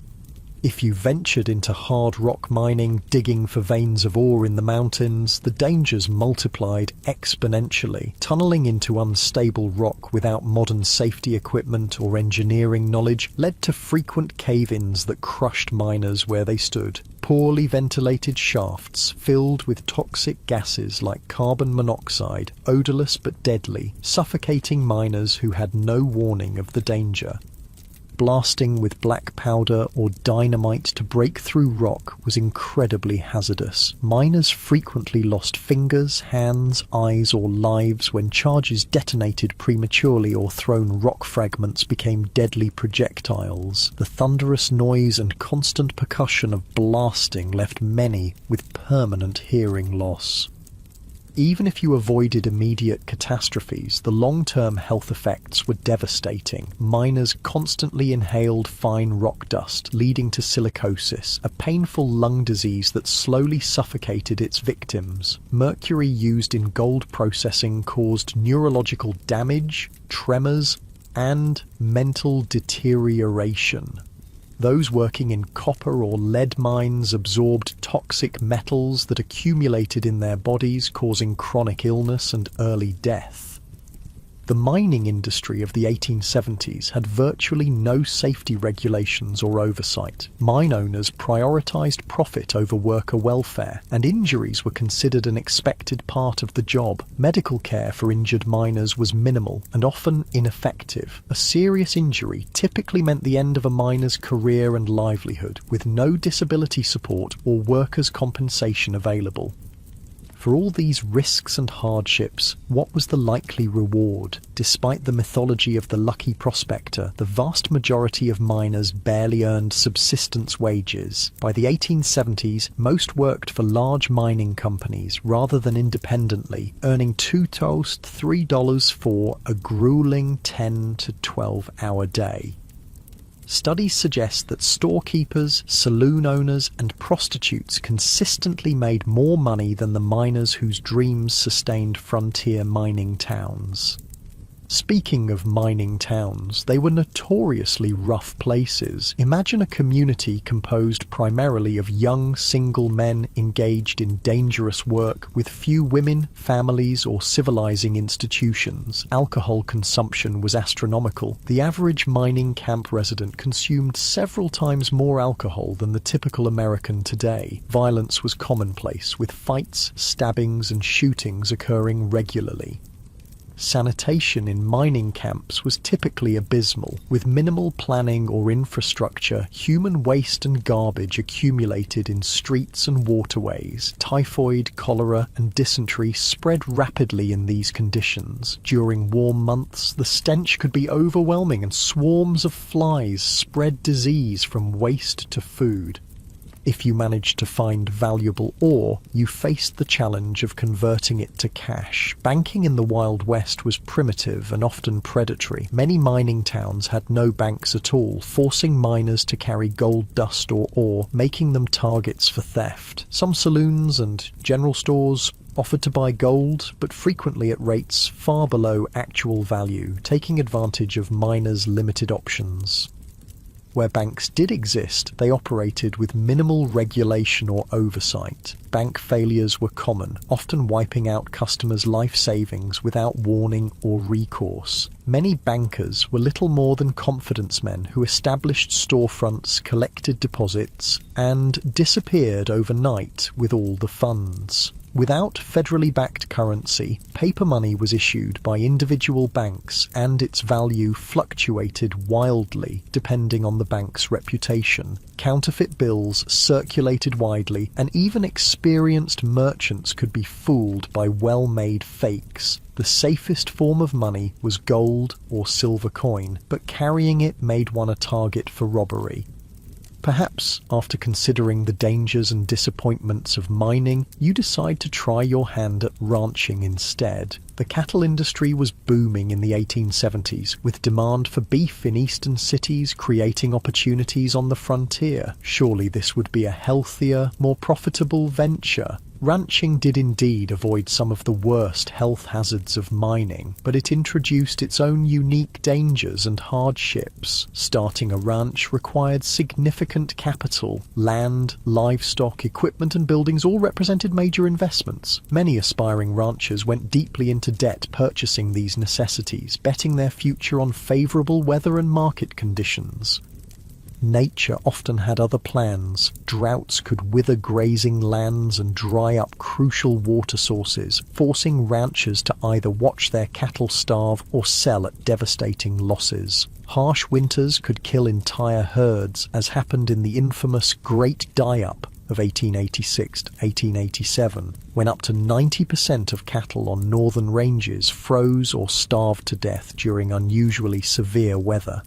If you ventured into hard rock mining, digging for veins of ore in the mountains, the dangers multiplied exponentially. Tunneling into unstable rock without modern safety equipment or engineering knowledge led to frequent cave-ins that crushed miners where they stood. Poorly ventilated shafts filled with toxic gases like carbon monoxide, odorless but deadly, suffocating miners who had no warning of the danger. Blasting with black powder or dynamite to break through rock was incredibly hazardous. Miners frequently lost fingers, hands, eyes, or lives when charges detonated prematurely or thrown rock fragments became deadly projectiles. The thunderous noise and constant percussion of blasting left many with permanent hearing loss. Even if you avoided immediate catastrophes, the long-term health effects were devastating. Miners constantly inhaled fine rock dust, leading to silicosis, a painful lung disease that slowly suffocated its victims. Mercury used in gold processing caused neurological damage, tremors, and mental deterioration. Those working in copper or lead mines absorbed toxic metals that accumulated in their bodies, causing chronic illness and early death. The mining industry of the 1870s had virtually no safety regulations or oversight. Mine owners prioritized profit over worker welfare, and injuries were considered an expected part of the job. Medical care for injured miners was minimal and often ineffective. A serious injury typically meant the end of a miner's career and livelihood, with no disability support or workers' compensation available. For all these risks and hardships, what was the likely reward? Despite the mythology of the lucky prospector, the vast majority of miners barely earned subsistence wages. By the 1870s, most worked for large mining companies rather than independently, earning $2 to $3 for a grueling 10 to 12-hour day. Studies suggest that storekeepers, saloon owners, and prostitutes consistently made more money than the miners whose dreams sustained frontier mining towns. Speaking of mining towns, they were notoriously rough places. Imagine a community composed primarily of young, single men engaged in dangerous work with few women, families, or civilizing institutions. Alcohol consumption was astronomical. The average mining camp resident consumed several times more alcohol than the typical American today. Violence was commonplace, with fights, stabbings, and shootings occurring regularly. Sanitation in mining camps was typically abysmal. With minimal planning or infrastructure, human waste and garbage accumulated in streets and waterways. Typhoid, cholera, and dysentery spread rapidly in these conditions. During warm months, the stench could be overwhelming, and swarms of flies spread disease from waste to food. If you managed to find valuable ore, you faced the challenge of converting it to cash. Banking in the Wild West was primitive and often predatory. Many mining towns had no banks at all, forcing miners to carry gold dust or ore, making them targets for theft. Some saloons and general stores offered to buy gold, but frequently at rates far below actual value, taking advantage of miners' limited options. Where banks did exist, they operated with minimal regulation or oversight. Bank failures were common, often wiping out customers' life savings without warning or recourse. Many bankers were little more than confidence men who established storefronts, collected deposits, and disappeared overnight with all the funds. Without federally backed currency, paper money was issued by individual banks, and its value fluctuated wildly depending on the bank's reputation. Counterfeit bills circulated widely, and even experienced merchants could be fooled by well-made fakes. The safest form of money was gold or silver coin, but carrying it made one a target for robbery. Perhaps, after considering the dangers and disappointments of mining, you decide to try your hand at ranching instead. The cattle industry was booming in the 1870s, with demand for beef in eastern cities creating opportunities on the frontier. Surely this would be a healthier, more profitable venture. Ranching did indeed avoid some of the worst health hazards of mining, but it introduced its own unique dangers and hardships. Starting a ranch required significant capital. Land, livestock, equipment and buildings all represented major investments. Many aspiring ranchers went deeply into debt purchasing these necessities, betting their future on favourable weather and market conditions. Nature often had other plans. Droughts could wither grazing lands and dry up crucial water sources, forcing ranchers to either watch their cattle starve or sell at devastating losses. Harsh winters could kill entire herds, as happened in the infamous Great Die-Up of 1886 to 1887, when up to 90% of cattle on northern ranges froze or starved to death during unusually severe weather.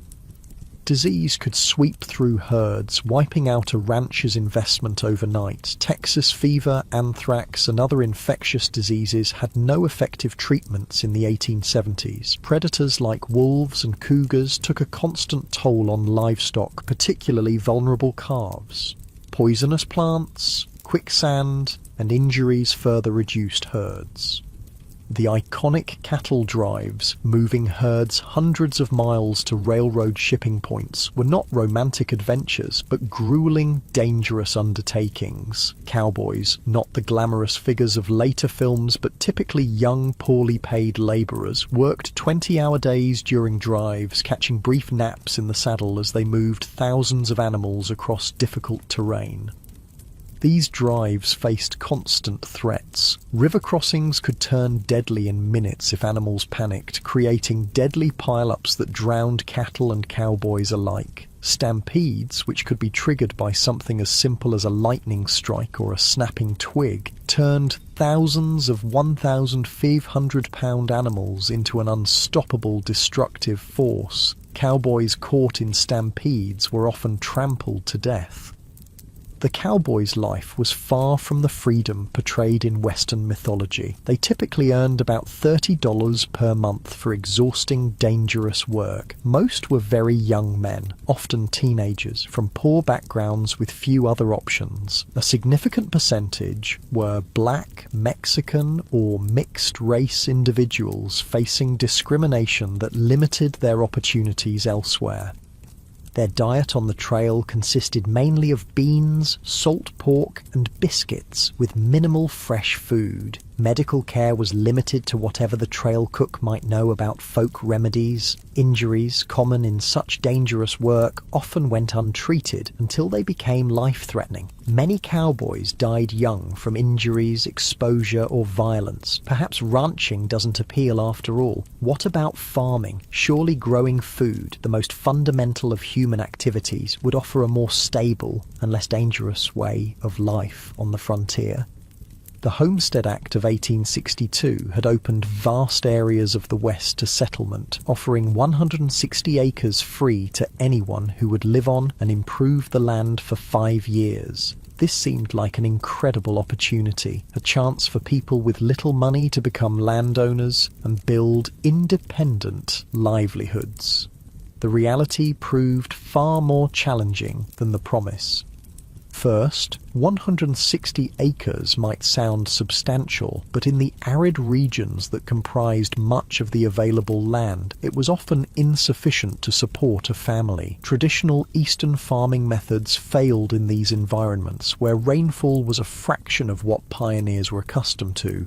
Disease could sweep through herds, wiping out a rancher's investment overnight. Texas fever, anthrax, and other infectious diseases had no effective treatments in the 1870s. Predators like wolves and cougars took a constant toll on livestock, particularly vulnerable calves. Poisonous plants, quicksand, and injuries further reduced herds. The iconic cattle drives, moving herds hundreds of miles to railroad shipping points, were not romantic adventures, but grueling, dangerous undertakings. Cowboys, not the glamorous figures of later films, but typically young, poorly paid labourers, worked 20-hour days during drives, catching brief naps in the saddle as they moved thousands of animals across difficult terrain. These drives faced constant threats. River crossings could turn deadly in minutes if animals panicked, creating deadly pile-ups that drowned cattle and cowboys alike. Stampedes, which could be triggered by something as simple as a lightning strike or a snapping twig, turned thousands of 1,500-pound animals into an unstoppable destructive force. Cowboys caught in stampedes were often trampled to death. The cowboy's life was far from the freedom portrayed in Western mythology. They typically earned about $30 per month for exhausting, dangerous work. Most were very young men, often teenagers, from poor backgrounds with few other options. A significant percentage were black, Mexican, or mixed-race individuals facing discrimination that limited their opportunities elsewhere. Their diet on the trail consisted mainly of beans, salt pork, and biscuits, with minimal fresh food. Medical care was limited to whatever the trail cook might know about folk remedies. Injuries, common in such dangerous work, often went untreated until they became life-threatening. Many cowboys died young from injuries, exposure, or violence. Perhaps ranching doesn't appeal after all. What about farming? Surely growing food, the most fundamental of human activities, would offer a more stable and less dangerous way of life on the frontier. The Homestead Act of 1862 had opened vast areas of the West to settlement, offering 160 acres free to anyone who would live on and improve the land for 5 years. This seemed like an incredible opportunity, a chance for people with little money to become landowners and build independent livelihoods. The reality proved far more challenging than the promise. First, 160 acres might sound substantial, but in the arid regions that comprised much of the available land, it was often insufficient to support a family. Traditional eastern farming methods failed in these environments, where rainfall was a fraction of what pioneers were accustomed to.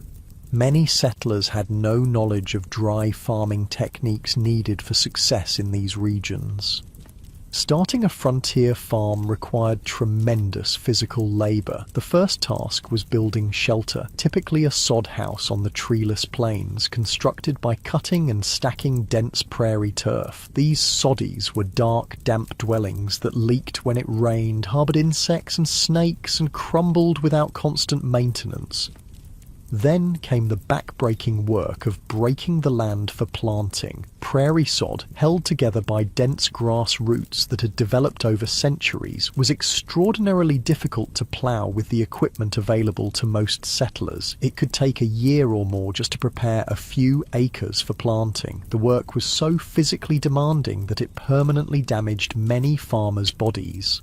Many settlers had no knowledge of dry farming techniques needed for success in these regions. Starting a frontier farm required tremendous physical labour. The first task was building shelter, typically a sod house on the treeless plains, constructed by cutting and stacking dense prairie turf. These soddies were dark, damp dwellings that leaked when it rained, harboured insects and snakes, and crumbled without constant maintenance. Then came the back-breaking work of breaking the land for planting. prairie sod, held together by dense grass roots that had developed over centuries, was extraordinarily difficult to plough with the equipment available to most settlers. It could take a year or more just to prepare a few acres for planting. The work was so physically demanding that it permanently damaged many farmers' bodies.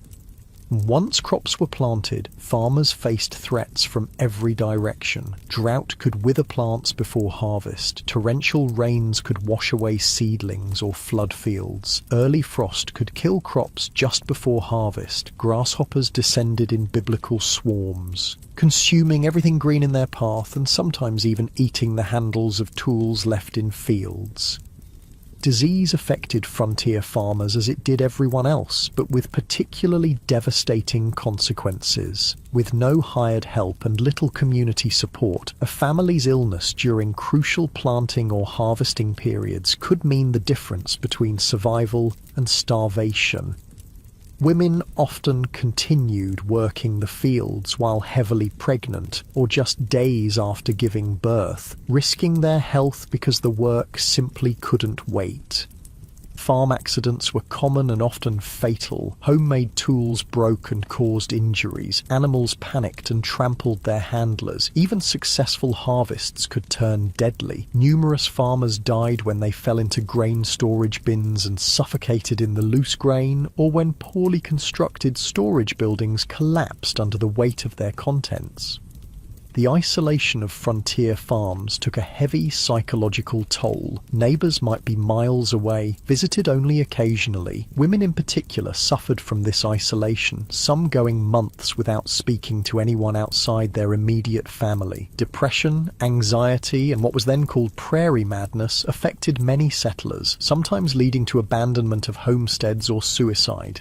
Once crops were planted, farmers faced threats from every direction. Drought could wither plants before harvest. Torrential rains could wash away seedlings or flood fields. Early frost could kill crops just before harvest. Grasshoppers descended in biblical swarms, consuming everything green in their path and sometimes even eating the handles of tools left in fields. Disease affected frontier farmers as it did everyone else, but with particularly devastating consequences. With no hired help and little community support, a family's illness during crucial planting or harvesting periods could mean the difference between survival and starvation. Women often continued working the fields while heavily pregnant or just days after giving birth, risking their health because the work simply couldn't wait. Farm accidents were common and often fatal. Homemade tools broke and caused injuries. Animals panicked and trampled their handlers. Even successful harvests could turn deadly. Numerous farmers died when they fell into grain storage bins and suffocated in the loose grain, or when poorly constructed storage buildings collapsed under the weight of their contents. The isolation of frontier farms took a heavy psychological toll. Neighbours might be miles away, visited only occasionally. Women in particular suffered from this isolation, some going months without speaking to anyone outside their immediate family. Depression, anxiety, and what was then called prairie madness affected many settlers, sometimes leading to abandonment of homesteads or suicide.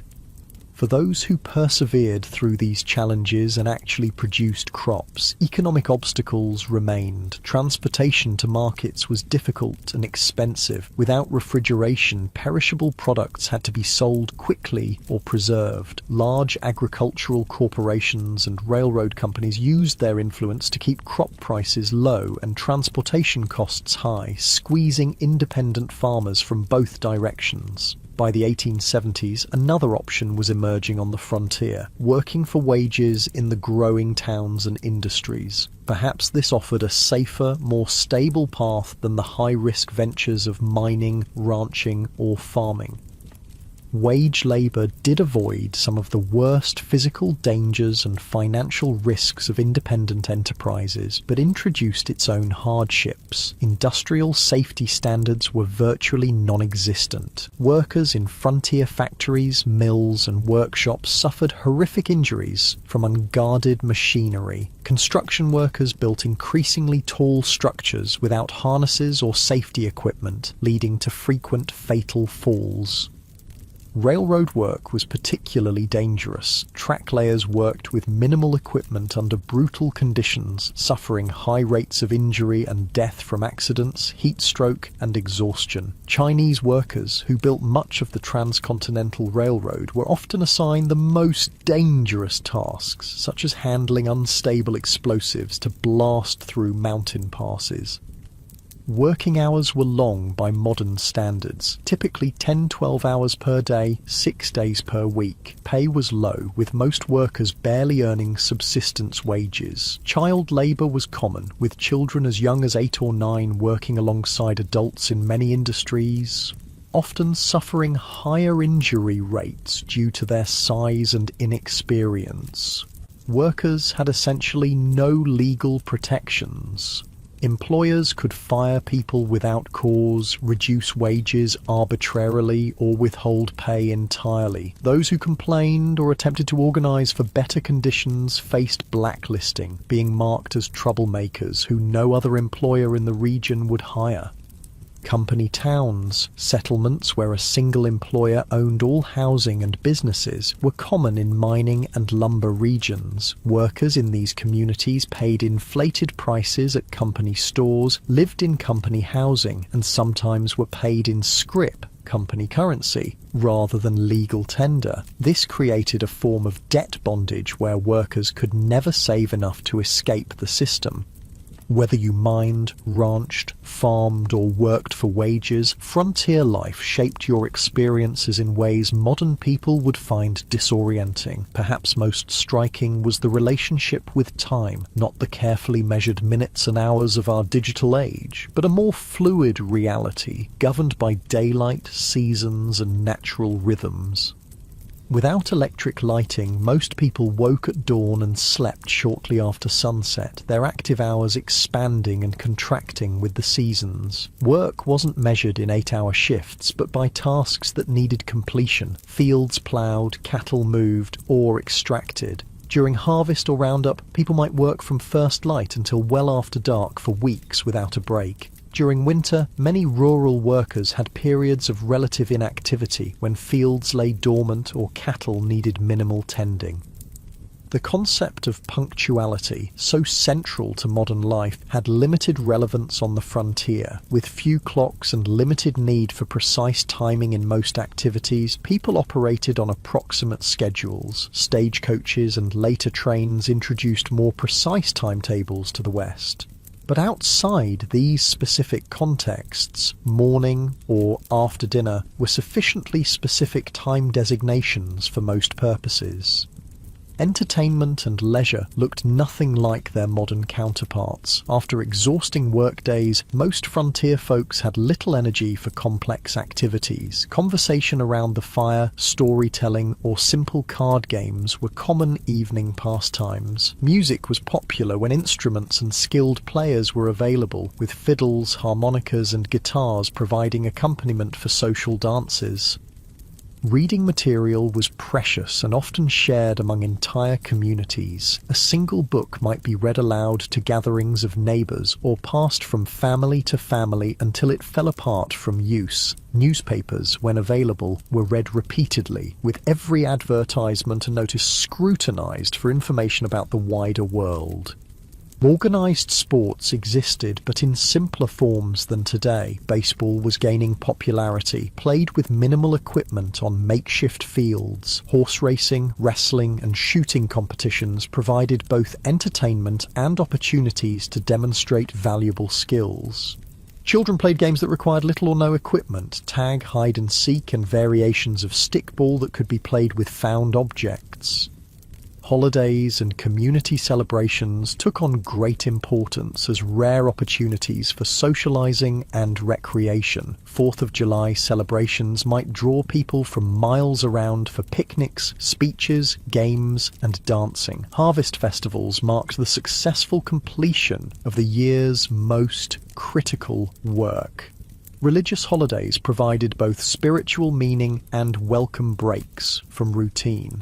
For those who persevered through these challenges and actually produced crops, economic obstacles remained. Transportation to markets was difficult and expensive. Without refrigeration, perishable products had to be sold quickly or preserved. Large agricultural corporations and railroad companies used their influence to keep crop prices low and transportation costs high, squeezing independent farmers from both directions. By the 1870s, another option was emerging on the frontier, working for wages in the growing towns and industries. Perhaps this offered a safer, more stable path than the high-risk ventures of mining, ranching, or farming. Wage labour did avoid some of the worst physical dangers and financial risks of independent enterprises, but introduced its own hardships. Industrial safety standards were virtually non-existent. Workers in frontier factories, mills, and workshops suffered horrific injuries from unguarded machinery. Construction workers built increasingly tall structures without harnesses or safety equipment, leading to frequent fatal falls. Railroad work was particularly dangerous. Track layers worked with minimal equipment under brutal conditions, suffering high rates of injury and death from accidents, heat stroke, and exhaustion. Chinese workers, who built much of the transcontinental railroad, were often assigned the most dangerous tasks, such as handling unstable explosives to blast through mountain passes. Working hours were long by modern standards, typically 10-12 hours per day, 6 days per week. Pay was low, with most workers barely earning subsistence wages. Child labour was common, with children as young as 8 or 9 working alongside adults in many industries, often suffering higher injury rates due to their size and inexperience. Workers had essentially no legal protections. Employers could fire people without cause, reduce wages arbitrarily, or withhold pay entirely. Those who complained or attempted to organise for better conditions faced blacklisting, being marked as troublemakers who no other employer in the region would hire. Company towns, settlements where a single employer owned all housing and businesses, were common in mining and lumber regions. Workers in these communities paid inflated prices at company stores, lived in company housing, and sometimes were paid in scrip, company currency, rather than legal tender. This created a form of debt bondage where workers could never save enough to escape the system. Whether you mined, ranched, farmed, or worked for wages, frontier life shaped your experiences in ways modern people would find disorienting. Perhaps most striking was the relationship with time, not the carefully measured minutes and hours of our digital age, but a more fluid reality governed by daylight, seasons, and natural rhythms. Without electric lighting, most people woke at dawn and slept shortly after sunset, their active hours expanding and contracting with the seasons. Work wasn't measured in 8-hour shifts, but by tasks that needed completion: fields ploughed, cattle moved, ore extracted. During harvest or roundup, people might work from first light until well after dark for weeks without a break. During winter, many rural workers had periods of relative inactivity when fields lay dormant or cattle needed minimal tending. The concept of punctuality, so central to modern life, had limited relevance on the frontier. With few clocks and limited need for precise timing in most activities, people operated on approximate schedules. Stagecoaches and later trains introduced more precise timetables to the West. But outside these specific contexts, morning or after dinner were sufficiently specific time designations for most purposes. Entertainment and leisure looked nothing like their modern counterparts. After exhausting workdays, most frontier folks had little energy for complex activities. Conversation around the fire, storytelling, or simple card games were common evening pastimes. Music was popular when instruments and skilled players were available, with fiddles, harmonicas, and guitars providing accompaniment for social dances. Reading material was precious and often shared among entire communities. A single book might be read aloud to gatherings of neighbours or passed from family to family until it fell apart from use. Newspapers, when available, were read repeatedly, with every advertisement and notice scrutinised for information about the wider world. Organised sports existed, but in simpler forms than today. Baseball was gaining popularity, played with minimal equipment on makeshift fields. Horse racing, wrestling, and shooting competitions provided both entertainment and opportunities to demonstrate valuable skills. Children played games that required little or no equipment: tag, hide and seek, and variations of stickball that could be played with found objects. Holidays and community celebrations took on great importance as rare opportunities for socializing and recreation. 4th of July celebrations might draw people from miles around for picnics, speeches, games, and dancing. Harvest festivals marked the successful completion of the year's most critical work. Religious holidays provided both spiritual meaning and welcome breaks from routine.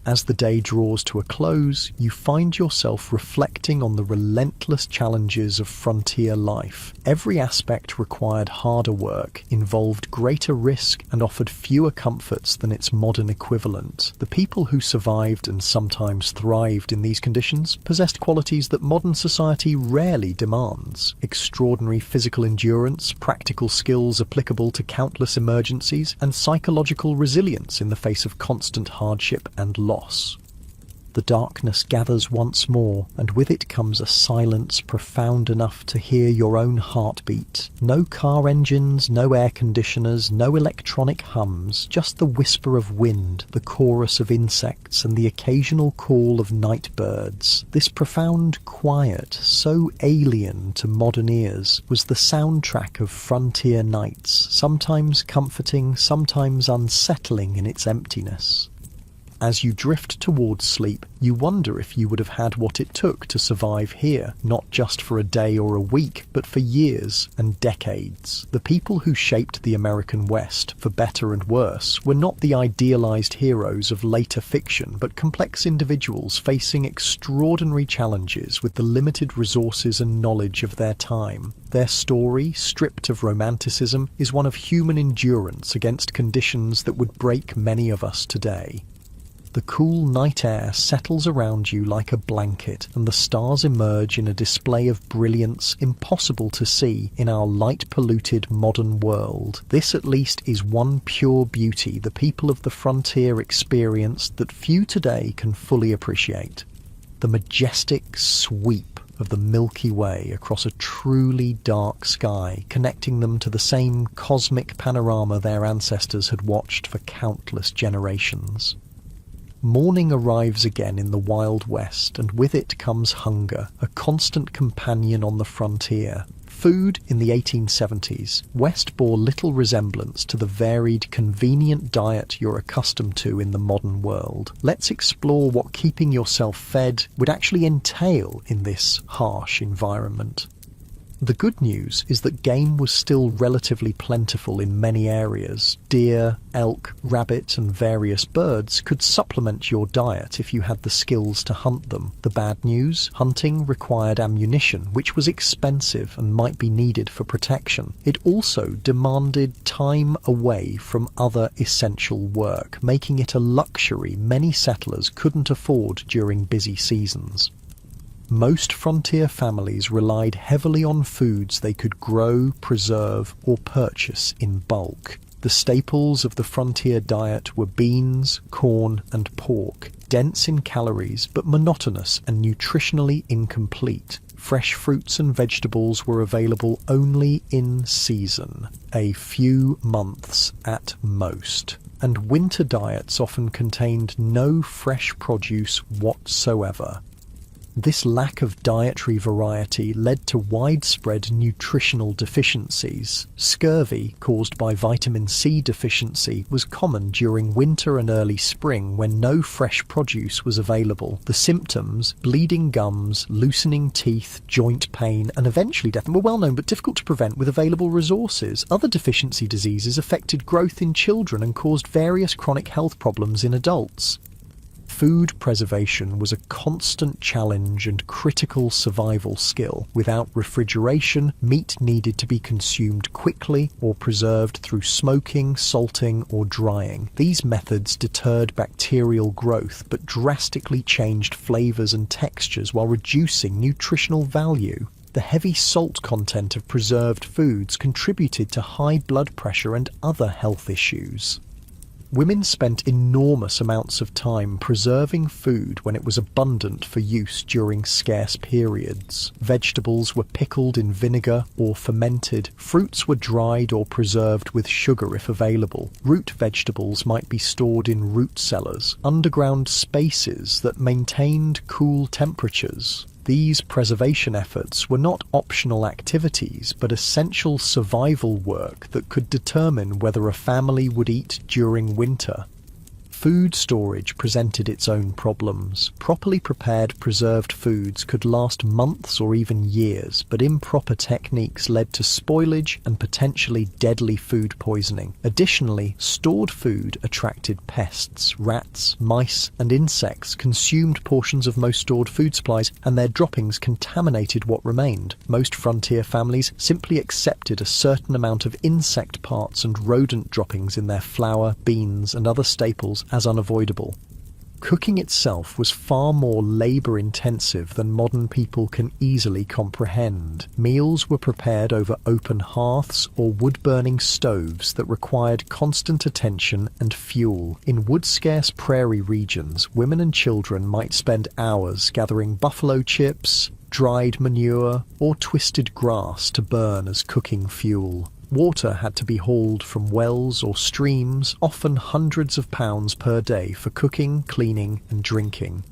As the day draws to a close, you find yourself reflecting on the relentless challenges of frontier life. Every aspect required harder work, involved greater risk, and offered fewer comforts than its modern equivalent. The people who survived and sometimes thrived in these conditions possessed qualities that modern society rarely demands: extraordinary physical endurance, practical skills applicable to countless emergencies, and psychological resilience in the face of constant hardship and loss. The darkness gathers once more, and with it comes a silence profound enough to hear your own heartbeat. No car engines, no air conditioners, no electronic hums, just the whisper of wind, the chorus of insects, and the occasional call of night birds. This profound quiet, so alien to modern ears, was the soundtrack of frontier nights, sometimes comforting, sometimes unsettling in its emptiness. As you drift towards sleep, you wonder if you would have had what it took to survive here, not just for a day or a week, but for years and decades. The people who shaped the American West, for better and worse, were not the idealized heroes of later fiction, but complex individuals facing extraordinary challenges with the limited resources and knowledge of their time. Their story, stripped of romanticism, is one of human endurance against conditions that would break many of us today. The cool night air settles around you like a blanket, and the stars emerge in a display of brilliance impossible to see in our light-polluted modern world. This at least is one pure beauty the people of the frontier experienced that few today can fully appreciate: the majestic sweep of the Milky Way across a truly dark sky, connecting them to the same cosmic panorama their ancestors had watched for countless generations. Morning arrives again in the Wild West, and with it comes hunger, a constant companion on the frontier. Food in the 1870s, West bore little resemblance to the varied, convenient diet you're accustomed to in the modern world. Let's explore what keeping yourself fed would actually entail in this harsh environment. The good news is that game was still relatively plentiful in many areas. Deer, elk, rabbit, and various birds could supplement your diet if you had the skills to hunt them. The bad news? Hunting required ammunition, which was expensive and might be needed for protection. It also demanded time away from other essential work, making it a luxury many settlers couldn't afford during busy seasons. Most frontier families relied heavily on foods they could grow, preserve, or purchase in bulk. The staples of the frontier diet were beans, corn, and pork, dense in calories but monotonous and nutritionally incomplete. Fresh fruits and vegetables were available only in season, a few months at most, and winter diets often contained no fresh produce whatsoever. This lack of dietary variety led to widespread nutritional deficiencies. Scurvy, caused by vitamin C deficiency, was common during winter and early spring when no fresh produce was available. The symptoms, bleeding gums, loosening teeth, joint pain, and eventually death, were well known but difficult to prevent with available resources. Other deficiency diseases affected growth in children and caused various chronic health problems in adults. Food preservation was a constant challenge and critical survival skill. Without refrigeration, meat needed to be consumed quickly or preserved through smoking, salting, or drying. These methods deterred bacterial growth but drastically changed flavors and textures while reducing nutritional value. The heavy salt content of preserved foods contributed to high blood pressure and other health issues. Women spent enormous amounts of time preserving food when it was abundant for use during scarce periods. Vegetables were pickled in vinegar or fermented. Fruits were dried or preserved with sugar if available. Root vegetables might be stored in root cellars, underground spaces that maintained cool temperatures. These preservation efforts were not optional activities, but essential survival work that could determine whether a family would eat during winter. Food storage presented its own problems. Properly prepared preserved foods could last months or even years, but improper techniques led to spoilage and potentially deadly food poisoning. Additionally, stored food attracted pests. Rats, mice, and insects consumed portions of most stored food supplies, and their droppings contaminated what remained. Most frontier families simply accepted a certain amount of insect parts and rodent droppings in their flour, beans, and other staples as unavoidable. Cooking itself was far more labour-intensive than modern people can easily comprehend. Meals were prepared over open hearths or wood-burning stoves that required constant attention and fuel. In wood-scarce prairie regions, women and children might spend hours gathering buffalo chips, dried manure, or twisted grass to burn as cooking fuel. Water had to be hauled from wells or streams, often hundreds of pounds per day for cooking, cleaning, and drinking.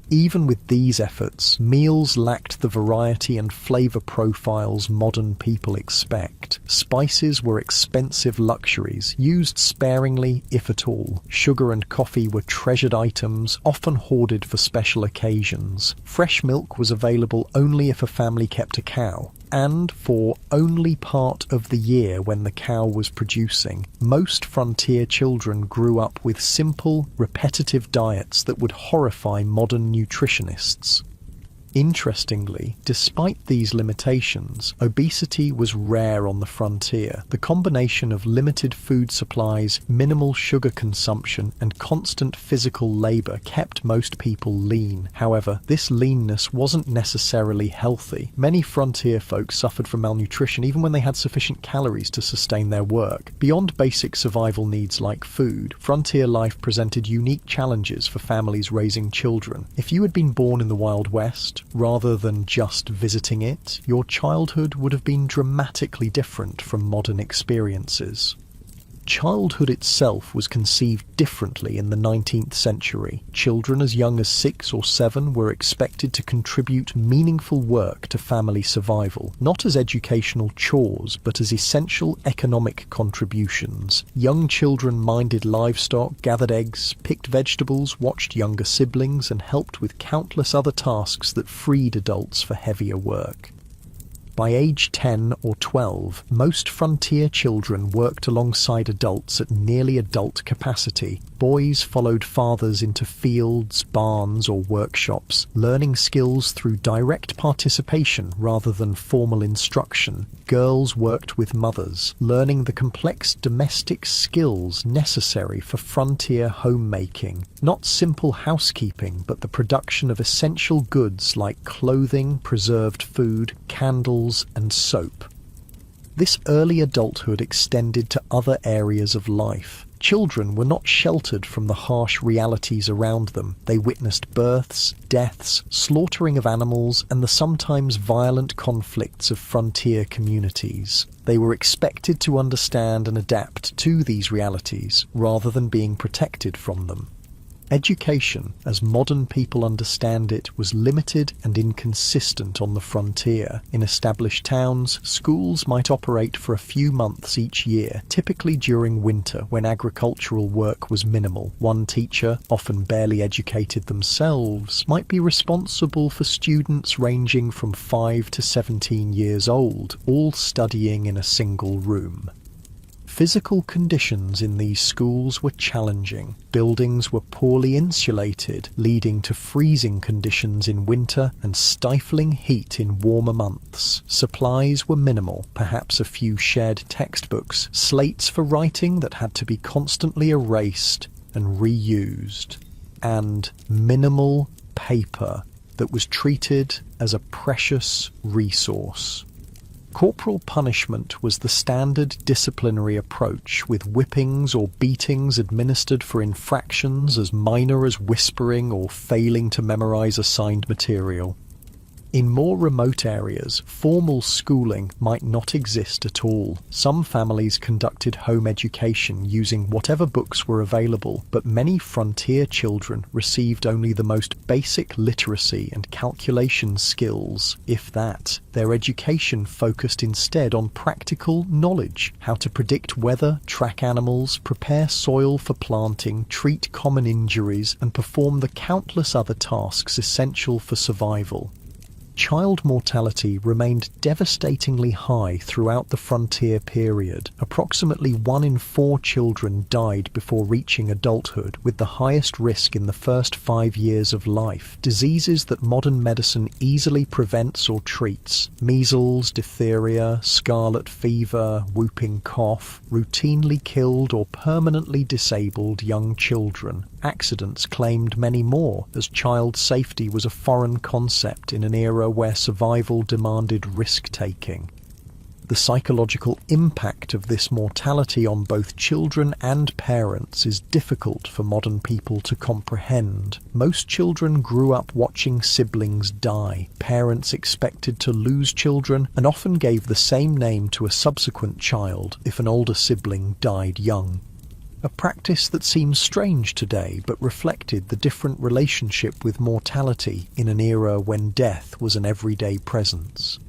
Even with these efforts, meals lacked the variety and flavour profiles modern people expect. Spices were expensive luxuries, used sparingly if at all. Sugar and coffee were treasured items, often hoarded for special occasions. Fresh milk was available only if a family kept a cow, and for only part of the year when the cow was producing. Most frontier children grew up with simple, repetitive diets that would horrify modern nutritionists. Interestingly, despite these limitations, obesity was rare on the frontier. The combination of limited food supplies, minimal sugar consumption, and constant physical labour kept most people lean. However, this leanness wasn't necessarily healthy. Many frontier folk suffered from malnutrition even when they had sufficient calories to sustain their work. Beyond basic survival needs like food, frontier life presented unique challenges for families raising children. If you had been born in the Wild West, rather than just visiting it, your childhood would have been dramatically different from modern experiences. Childhood itself was conceived differently in the 19th century. Children as young as 6 or 7 were expected to contribute meaningful work to family survival, not as educational chores, but as essential economic contributions. Young children minded livestock, gathered eggs, picked vegetables, watched younger siblings, and helped with countless other tasks that freed adults for heavier work. By age 10 or 12, most frontier children worked alongside adults at nearly adult capacity. Boys followed fathers into fields, barns, or workshops, learning skills through direct participation rather than formal instruction. Girls worked with mothers, learning the complex domestic skills necessary for frontier homemaking. Not simple housekeeping, but the production of essential goods like clothing, preserved food, candles, and soap. This early adulthood extended to other areas of life. Children were not sheltered from the harsh realities around them. They witnessed births, deaths, slaughtering of animals, and the sometimes violent conflicts of frontier communities. They were expected to understand and adapt to these realities, rather than being protected from them. Education, as modern people understand it, was limited and inconsistent on the frontier. In established towns, schools might operate for a few months each year, typically during winter when agricultural work was minimal. One teacher, often barely educated themselves, might be responsible for students ranging from 5 to 17 years old, all studying in a single room. Physical conditions in these schools were challenging. Buildings were poorly insulated, leading to freezing conditions in winter and stifling heat in warmer months. Supplies were minimal, perhaps a few shared textbooks, slates for writing that had to be constantly erased and reused, and minimal paper that was treated as a precious resource. Corporal punishment was the standard disciplinary approach, with whippings or beatings administered for infractions as minor as whispering or failing to memorize assigned material. In more remote areas, formal schooling might not exist at all. Some families conducted home education using whatever books were available, but many frontier children received only the most basic literacy and calculation skills, if that. Their education focused instead on practical knowledge, how to predict weather, track animals, prepare soil for planting, treat common injuries, and perform the countless other tasks essential for survival. Child mortality remained devastatingly high throughout the frontier period. Approximately 1 in 4 children died before reaching adulthood, with the highest risk in the first 5 years of life. Diseases that modern medicine easily prevents or treats, measles, diphtheria, scarlet fever, whooping cough, routinely killed or permanently disabled young children. Accidents claimed many more, as child safety was a foreign concept in an era where survival demanded risk-taking. The psychological impact of this mortality on both children and parents is difficult for modern people to comprehend. Most children grew up watching siblings die. Parents expected to lose children and often gave the same name to a subsequent child if an older sibling died young. A practice that seems strange today, but reflected the different relationship with mortality in an era when death was an everyday presence.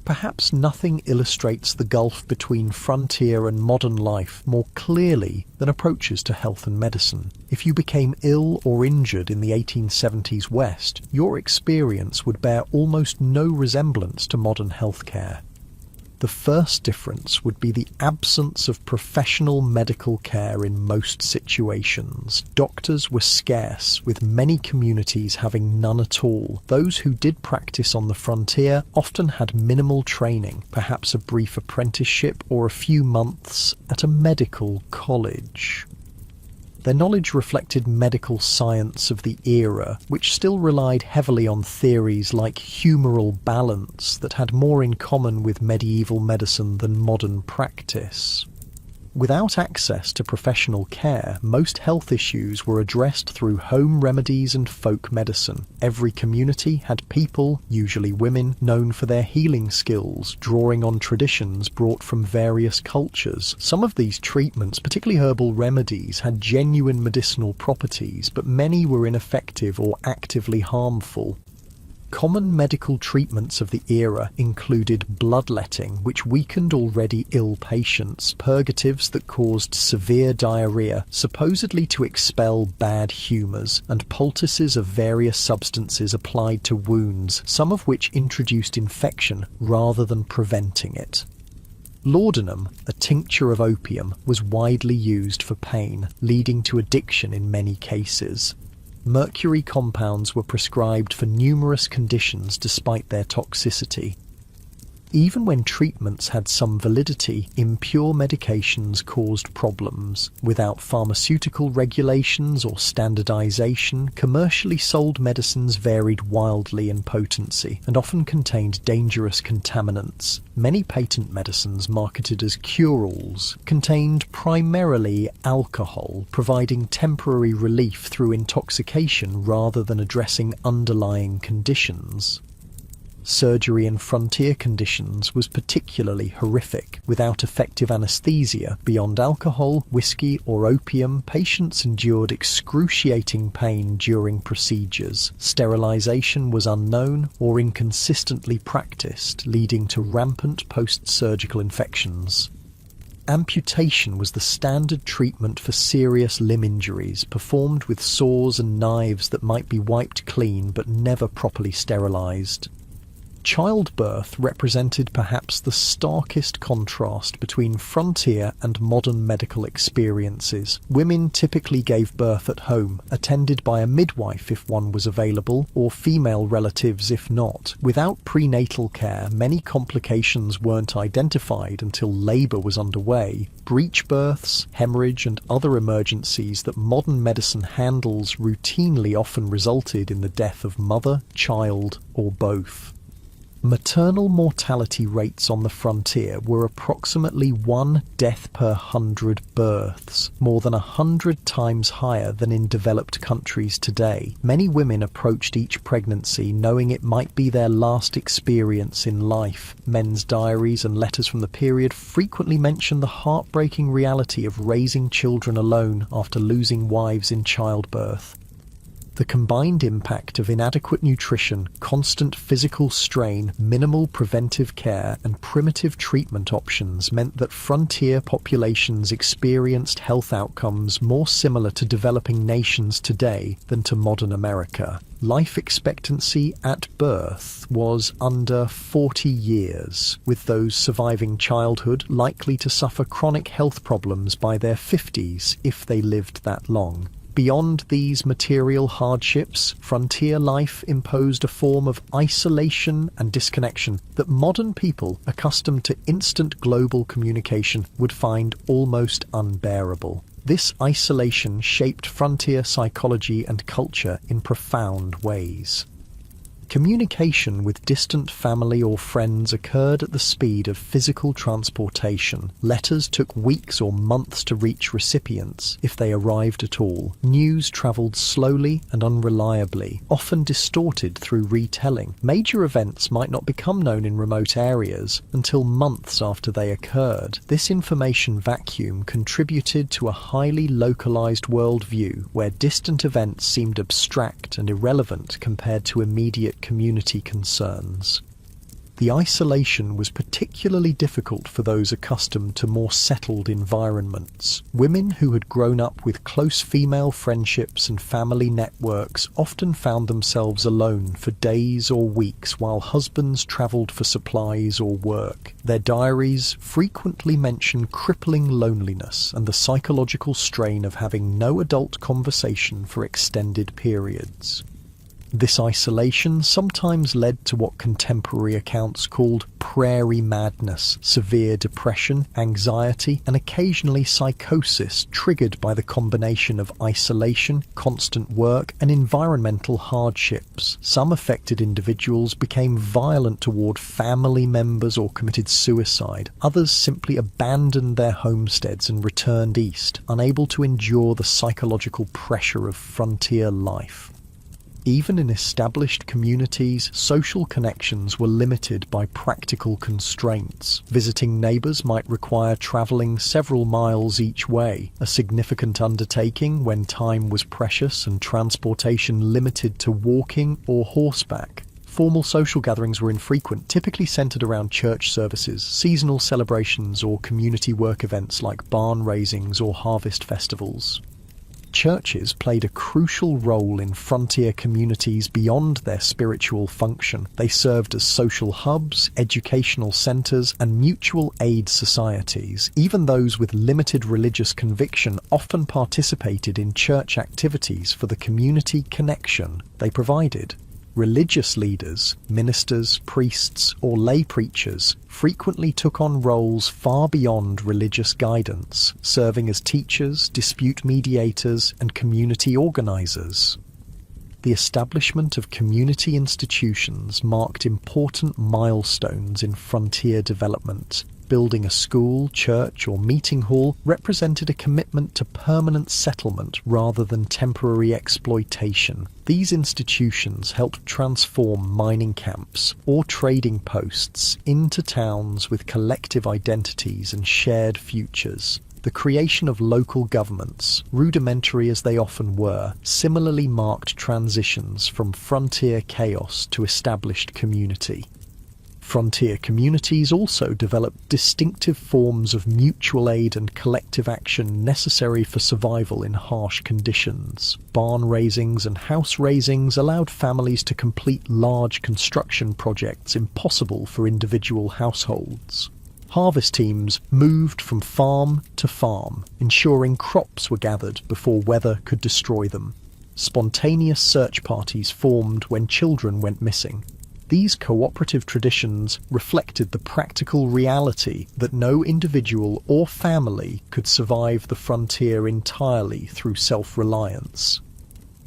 Perhaps nothing illustrates the gulf between frontier and modern life more clearly than approaches to health and medicine. If you became ill or injured in the 1870s West, your experience would bear almost no resemblance to modern healthcare. The first difference would be the absence of professional medical care in most situations. Doctors were scarce, with many communities having none at all. Those who did practice on the frontier often had minimal training, perhaps a brief apprenticeship or a few months at a medical college. Their knowledge reflected medical science of the era, which still relied heavily on theories like humoral balance that had more in common with medieval medicine than modern practice. Without access to professional care, most health issues were addressed through home remedies and folk medicine. Every community had people, usually women, known for their healing skills, drawing on traditions brought from various cultures. Some of these treatments, particularly herbal remedies, had genuine medicinal properties, but many were ineffective or actively harmful. Common medical treatments of the era included bloodletting, which weakened already ill patients, purgatives that caused severe diarrhea, supposedly to expel bad humours, and poultices of various substances applied to wounds, some of which introduced infection rather than preventing it. Laudanum, a tincture of opium, was widely used for pain, leading to addiction in many cases. Mercury compounds were prescribed for numerous conditions despite their toxicity. Even when treatments had some validity, impure medications caused problems. Without pharmaceutical regulations or standardization, commercially sold medicines varied wildly in potency and often contained dangerous contaminants. Many patent medicines marketed as cure-alls contained primarily alcohol, providing temporary relief through intoxication rather than addressing underlying conditions. Surgery in frontier conditions was particularly horrific. Without effective anesthesia, beyond alcohol, whiskey, or opium, patients endured excruciating pain during procedures. Sterilization was unknown or inconsistently practiced, leading to rampant post-surgical infections. Amputation was the standard treatment for serious limb injuries, performed with saws and knives that might be wiped clean but never properly sterilized. Childbirth represented perhaps the starkest contrast between frontier and modern medical experiences. Women typically gave birth at home, attended by a midwife if one was available, or female relatives if not. Without prenatal care, many complications weren't identified until labour was underway. Breech births, hemorrhage, and other emergencies that modern medicine handles routinely often resulted in the death of mother, child, or both. Maternal mortality rates on the frontier were approximately 1 death per 100 births, more than 100 times higher than in developed countries today. Many women approached each pregnancy knowing it might be their last experience in life. Men's diaries and letters from the period frequently mention the heartbreaking reality of raising children alone after losing wives in childbirth. The combined impact of inadequate nutrition, constant physical strain, minimal preventive care, and primitive treatment options meant that frontier populations experienced health outcomes more similar to developing nations today than to modern America. Life expectancy at birth was under 40 years, with those surviving childhood likely to suffer chronic health problems by their 50s if they lived that long. Beyond these material hardships, frontier life imposed a form of isolation and disconnection that modern people accustomed to instant global communication would find almost unbearable. This isolation shaped frontier psychology and culture in profound ways. Communication with distant family or friends occurred at the speed of physical transportation. Letters took weeks or months to reach recipients, if they arrived at all. News travelled slowly and unreliably, often distorted through retelling. Major events might not become known in remote areas until months after they occurred. This information vacuum contributed to a highly localised worldview where distant events seemed abstract and irrelevant compared to immediate community concerns. The isolation was particularly difficult for those accustomed to more settled environments. Women who had grown up with close female friendships and family networks often found themselves alone for days or weeks while husbands travelled for supplies or work. Their diaries frequently mention crippling loneliness and the psychological strain of having no adult conversation for extended periods. This isolation sometimes led to what contemporary accounts called prairie madness, severe depression, anxiety, and occasionally psychosis triggered by the combination of isolation, constant work, and environmental hardships. Some affected individuals became violent toward family members or committed suicide. Others simply abandoned their homesteads and returned east, unable to endure the psychological pressure of frontier life. Even in established communities, social connections were limited by practical constraints. Visiting neighbours might require travelling several miles each way, a significant undertaking when time was precious and transportation limited to walking or horseback. Formal social gatherings were infrequent, typically centred around church services, seasonal celebrations, or community work events like barn raisings or harvest festivals. Churches played a crucial role in frontier communities beyond their spiritual function. They served as social hubs, educational centres, and mutual aid societies. Even those with limited religious conviction often participated in church activities for the community connection they provided. Religious leaders, ministers, priests, or lay preachers frequently took on roles far beyond religious guidance, serving as teachers, dispute mediators, and community organisers. The establishment of community institutions marked important milestones in frontier development. Building a school, church, or meeting hall represented a commitment to permanent settlement rather than temporary exploitation. These institutions helped transform mining camps or trading posts into towns with collective identities and shared futures. The creation of local governments, rudimentary as they often were, similarly marked transitions from frontier chaos to established community. Frontier communities also developed distinctive forms of mutual aid and collective action necessary for survival in harsh conditions. Barn raisings and house raisings allowed families to complete large construction projects impossible for individual households. Harvest teams moved from farm to farm, ensuring crops were gathered before weather could destroy them. Spontaneous search parties formed when children went missing. These cooperative traditions reflected the practical reality that no individual or family could survive the frontier entirely through self-reliance.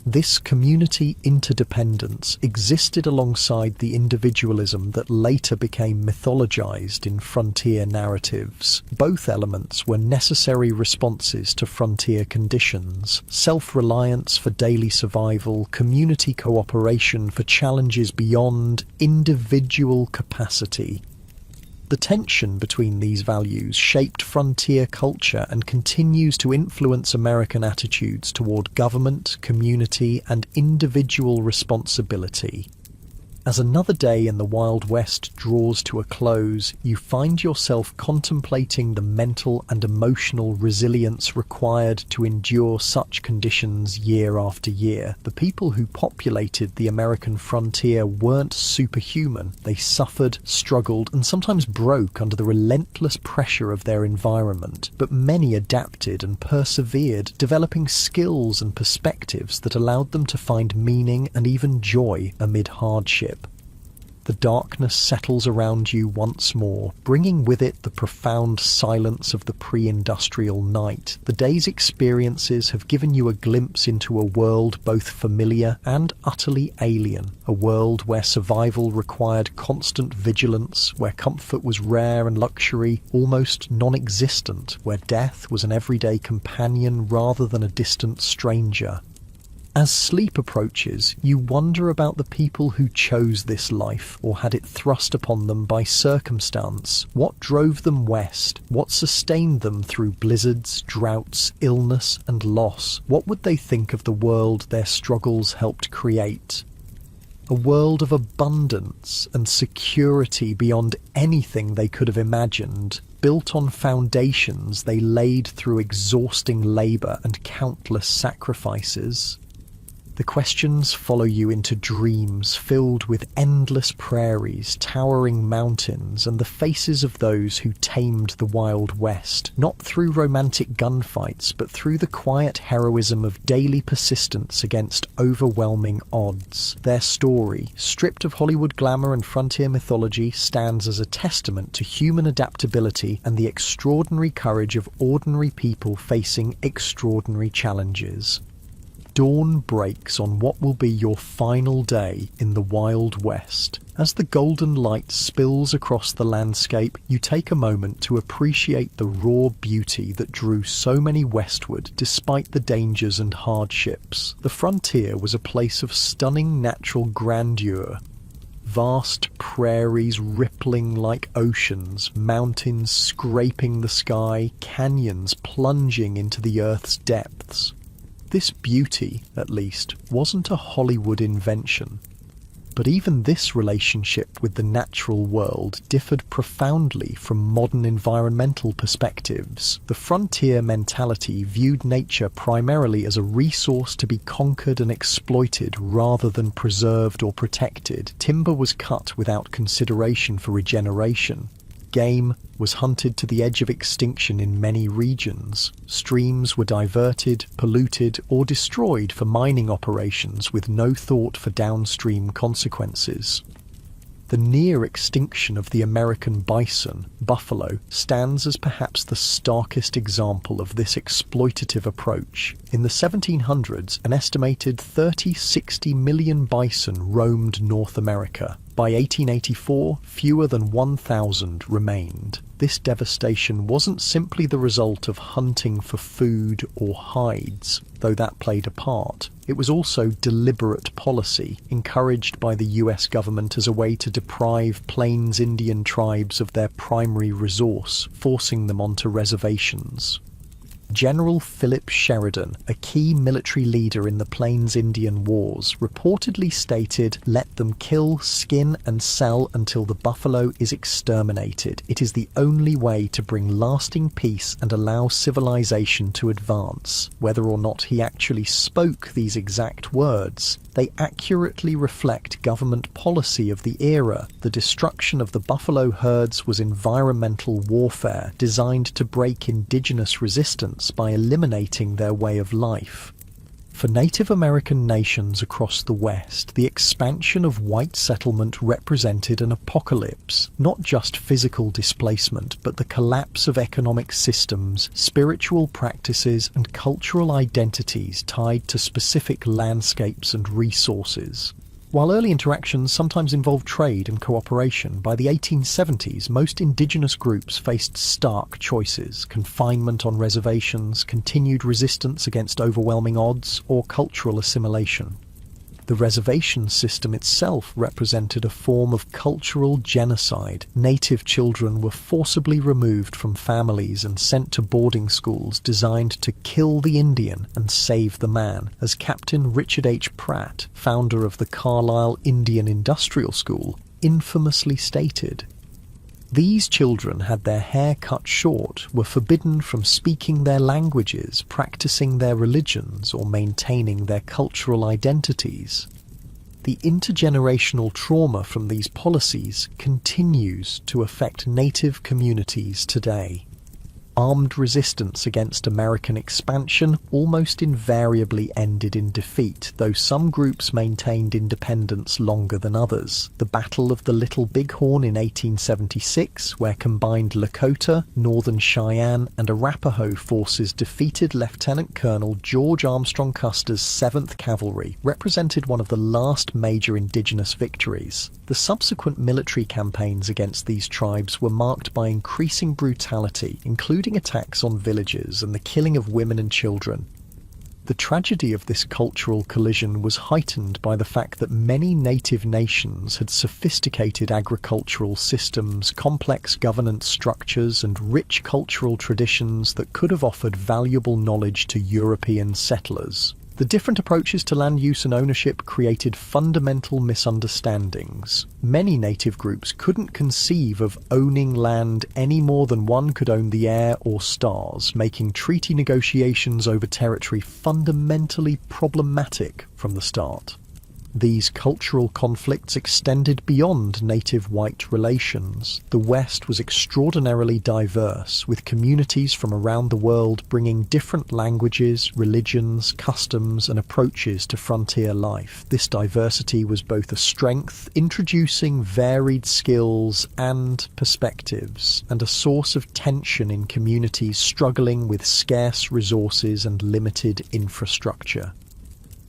This community interdependence existed alongside the individualism that later became mythologized in frontier narratives. Both elements were necessary responses to frontier conditions: self-reliance for daily survival, community cooperation for challenges beyond individual capacity. The tension between these values shaped frontier culture and continues to influence American attitudes toward government, community, and individual responsibility. As another day in the Wild West draws to a close, you find yourself contemplating the mental and emotional resilience required to endure such conditions year after year. The people who populated the American frontier weren't superhuman. They suffered, struggled, and sometimes broke under the relentless pressure of their environment. But many adapted and persevered, developing skills and perspectives that allowed them to find meaning and even joy amid hardship. The darkness settles around you once more, bringing with it the profound silence of the pre-industrial night. The day's experiences have given you a glimpse into a world both familiar and utterly alien, a world where survival required constant vigilance, where comfort was rare and luxury almost non-existent, where death was an everyday companion rather than a distant stranger. As sleep approaches, you wonder about the people who chose this life or had it thrust upon them by circumstance. What drove them west? What sustained them through blizzards, droughts, illness, and loss? What would they think of the world their struggles helped create? A world of abundance and security beyond anything they could have imagined, built on foundations they laid through exhausting labour and countless sacrifices. The questions follow you into dreams filled with endless prairies, towering mountains, and the faces of those who tamed the Wild West, not through romantic gunfights, but through the quiet heroism of daily persistence against overwhelming odds. Their story, stripped of Hollywood glamour and frontier mythology, stands as a testament to human adaptability and the extraordinary courage of ordinary people facing extraordinary challenges. Dawn breaks on what will be your final day in the Wild West. As the golden light spills across the landscape, you take a moment to appreciate the raw beauty that drew so many westward despite the dangers and hardships. The frontier was a place of stunning natural grandeur. Vast prairies rippling like oceans, mountains scraping the sky, canyons plunging into the earth's depths. This beauty, at least, wasn't a Hollywood invention. But even this relationship with the natural world differed profoundly from modern environmental perspectives. The frontier mentality viewed nature primarily as a resource to be conquered and exploited rather than preserved or protected. Timber was cut without consideration for regeneration. Game was hunted to the edge of extinction in many regions. Streams were diverted, polluted, or destroyed for mining operations with no thought for downstream consequences. The near extinction of the American bison, buffalo, stands as perhaps the starkest example of this exploitative approach. In the 1700s, an estimated 30–60 million bison roamed North America. By 1884, fewer than 1,000 remained. This devastation wasn't simply the result of hunting for food or hides, though that played a part. It was also deliberate policy, encouraged by the US government as a way to deprive Plains Indian tribes of their primary resource, forcing them onto reservations. General Philip Sheridan, a key military leader in the Plains Indian Wars, reportedly stated, "Let them kill, skin, and sell until the buffalo is exterminated. It is the only way to bring lasting peace and allow civilization to advance." Whether or not he actually spoke these exact words, they accurately reflect government policy of the era. The destruction of the buffalo herds was environmental warfare designed to break indigenous resistance by eliminating their way of life. For Native American nations across the West, the expansion of white settlement represented an apocalypse, not just physical displacement, but the collapse of economic systems, spiritual practices, and cultural identities tied to specific landscapes and resources. While early interactions sometimes involved trade and cooperation, by the 1870s most indigenous groups faced stark choices: confinement on reservations, continued resistance against overwhelming odds, or cultural assimilation. The reservation system itself represented a form of cultural genocide. Native children were forcibly removed from families and sent to boarding schools designed to kill the Indian and save the man, as Captain Richard H. Pratt, founder of the Carlisle Indian Industrial School, infamously stated. These children had their hair cut short, were forbidden from speaking their languages, practicing their religions, or maintaining their cultural identities. The intergenerational trauma from these policies continues to affect Native communities today. Armed resistance against American expansion almost invariably ended in defeat, though some groups maintained independence longer than others. The Battle of the Little Bighorn in 1876, where combined Lakota, Northern Cheyenne, and Arapaho forces defeated Lieutenant Colonel George Armstrong Custer's 7th Cavalry, represented one of the last major indigenous victories. The subsequent military campaigns against these tribes were marked by increasing brutality, including attacks on villages and the killing of women and children. The tragedy of this cultural collision was heightened by the fact that many native nations had sophisticated agricultural systems, complex governance structures, and rich cultural traditions that could have offered valuable knowledge to European settlers. The different approaches to land use and ownership created fundamental misunderstandings. Many native groups couldn't conceive of owning land any more than one could own the air or stars, making treaty negotiations over territory fundamentally problematic from the start. These cultural conflicts extended beyond native white relations. The West was extraordinarily diverse, with communities from around the world bringing different languages, religions, customs, and approaches to frontier life. This diversity was both a strength, introducing varied skills and perspectives, and a source of tension in communities struggling with scarce resources and limited infrastructure.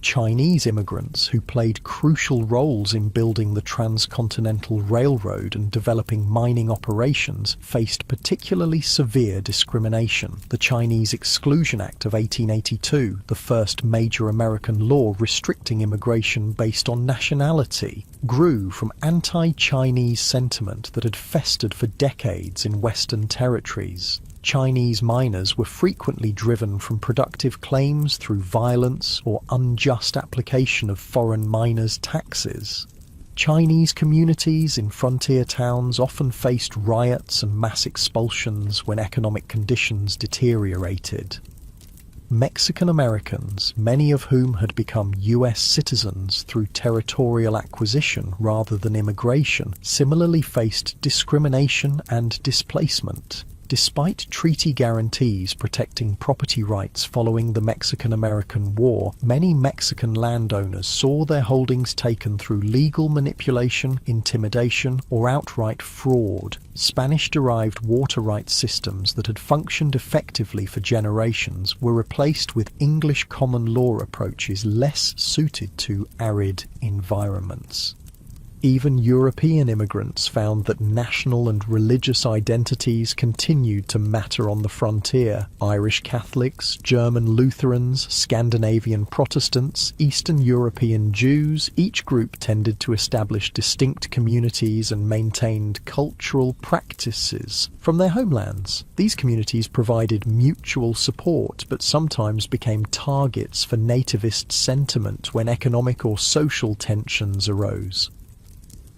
Chinese immigrants, who played crucial roles in building the transcontinental railroad and developing mining operations, faced particularly severe discrimination. The Chinese Exclusion Act of 1882, the first major American law restricting immigration based on nationality, grew from anti-Chinese sentiment that had festered for decades in Western territories. Chinese miners were frequently driven from productive claims through violence or unjust application of foreign miners' taxes. Chinese communities in frontier towns often faced riots and mass expulsions when economic conditions deteriorated. Mexican Americans, many of whom had become US citizens through territorial acquisition rather than immigration, similarly faced discrimination and displacement. Despite treaty guarantees protecting property rights following the Mexican-American War, many Mexican landowners saw their holdings taken through legal manipulation, intimidation, or outright fraud. Spanish-derived water rights systems that had functioned effectively for generations were replaced with English common law approaches less suited to arid environments. Even European immigrants found that national and religious identities continued to matter on the frontier. Irish Catholics, German Lutherans, Scandinavian Protestants, Eastern European Jews, each group tended to establish distinct communities and maintained cultural practices from their homelands. These communities provided mutual support, but sometimes became targets for nativist sentiment when economic or social tensions arose.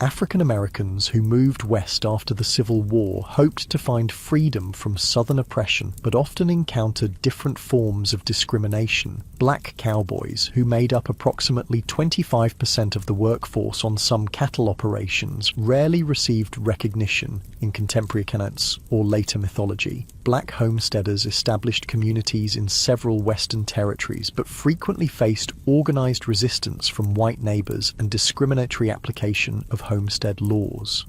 African Americans who moved west after the Civil War hoped to find freedom from Southern oppression, but often encountered different forms of discrimination. Black cowboys, who made up approximately 25% of the workforce on some cattle operations, rarely received recognition in contemporary accounts or later mythology. Black homesteaders established communities in several Western territories, but frequently faced organized resistance from white neighbors and discriminatory application of homestead laws.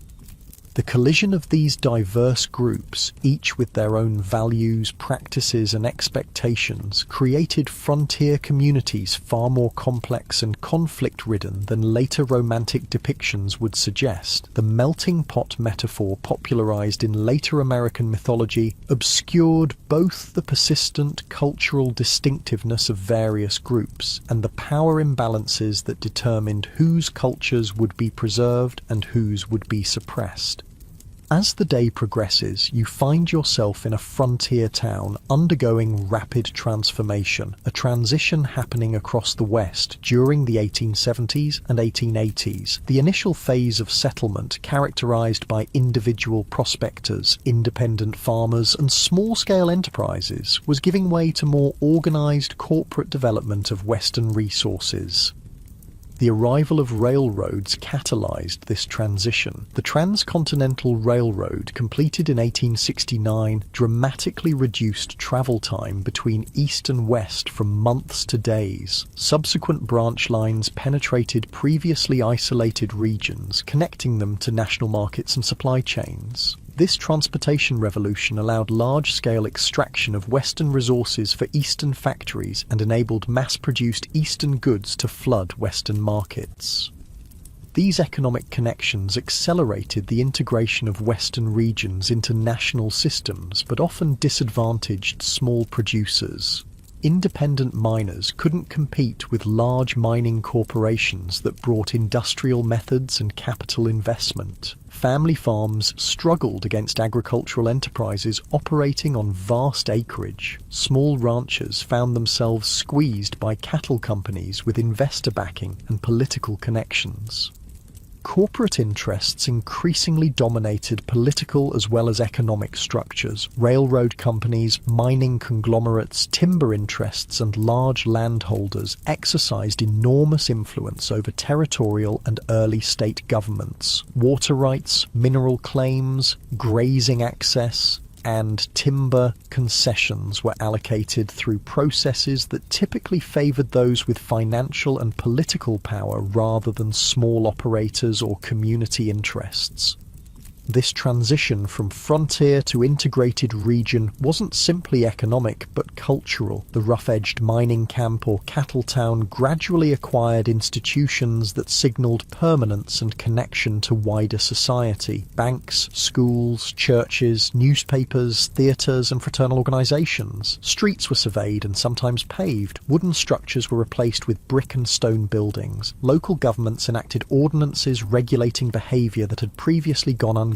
The collision of these diverse groups, each with their own values, practices, and expectations, created frontier communities far more complex and conflict-ridden than later romantic depictions would suggest. The melting pot metaphor popularized in later American mythology obscured both the persistent cultural distinctiveness of various groups and the power imbalances that determined whose cultures would be preserved and whose would be suppressed. As the day progresses, you find yourself in a frontier town undergoing rapid transformation, a transition happening across the West during the 1870s and 1880s. The initial phase of settlement, characterized by individual prospectors, independent farmers, and small-scale enterprises, was giving way to more organized corporate development of Western resources. The arrival of railroads catalyzed this transition. The Transcontinental Railroad, completed in 1869, dramatically reduced travel time between east and west from months to days. Subsequent branch lines penetrated previously isolated regions, connecting them to national markets and supply chains. This transportation revolution allowed large-scale extraction of Western resources for Eastern factories and enabled mass-produced Eastern goods to flood Western markets. These economic connections accelerated the integration of Western regions into national systems, but often disadvantaged small producers. Independent miners couldn't compete with large mining corporations that brought industrial methods and capital investment. family farms struggled against agricultural enterprises operating on vast acreage. Small ranchers found themselves squeezed by cattle companies with investor backing and political connections. Corporate interests increasingly dominated political as well as economic structures. Railroad companies, mining conglomerates, timber interests, and large landholders exercised enormous influence over territorial and early state governments. Water rights, mineral claims, grazing access, and timber concessions were allocated through processes that typically favoured those with financial and political power rather than small operators or community interests. This transition from frontier to integrated region wasn't simply economic but cultural. The rough-edged mining camp or cattle town gradually acquired institutions that signalled permanence and connection to wider society. Banks, schools, churches, newspapers, theatres and fraternal organisations. Streets were surveyed and sometimes paved. Wooden structures were replaced with brick and stone buildings. Local governments enacted ordinances regulating behaviour that had previously gone ungoverned.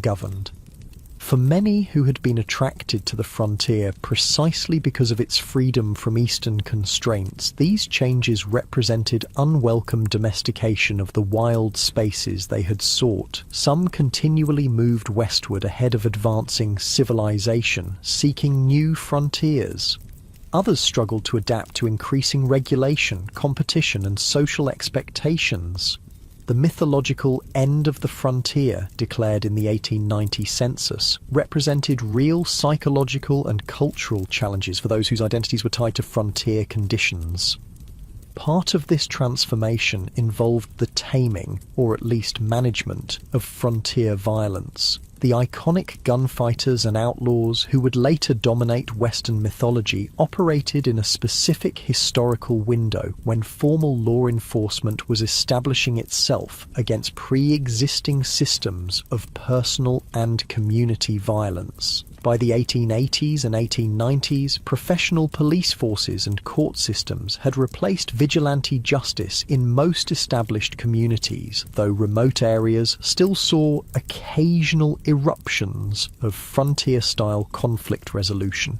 For many who had been attracted to the frontier precisely because of its freedom from Eastern constraints, these changes represented unwelcome domestication of the wild spaces they had sought. Some continually moved westward ahead of advancing civilization, seeking new frontiers. Others struggled to adapt to increasing regulation, competition, and social expectations. The mythological end of the frontier, declared in the 1890 census, represented real psychological and cultural challenges for those whose identities were tied to frontier conditions. Part of this transformation involved the taming, or at least management, of frontier violence. The iconic gunfighters and outlaws who would later dominate Western mythology operated in a specific historical window when formal law enforcement was establishing itself against pre-existing systems of personal and community violence. By the 1880s and 1890s, professional police forces and court systems had replaced vigilante justice in most established communities, though remote areas still saw occasional eruptions of frontier-style conflict resolution.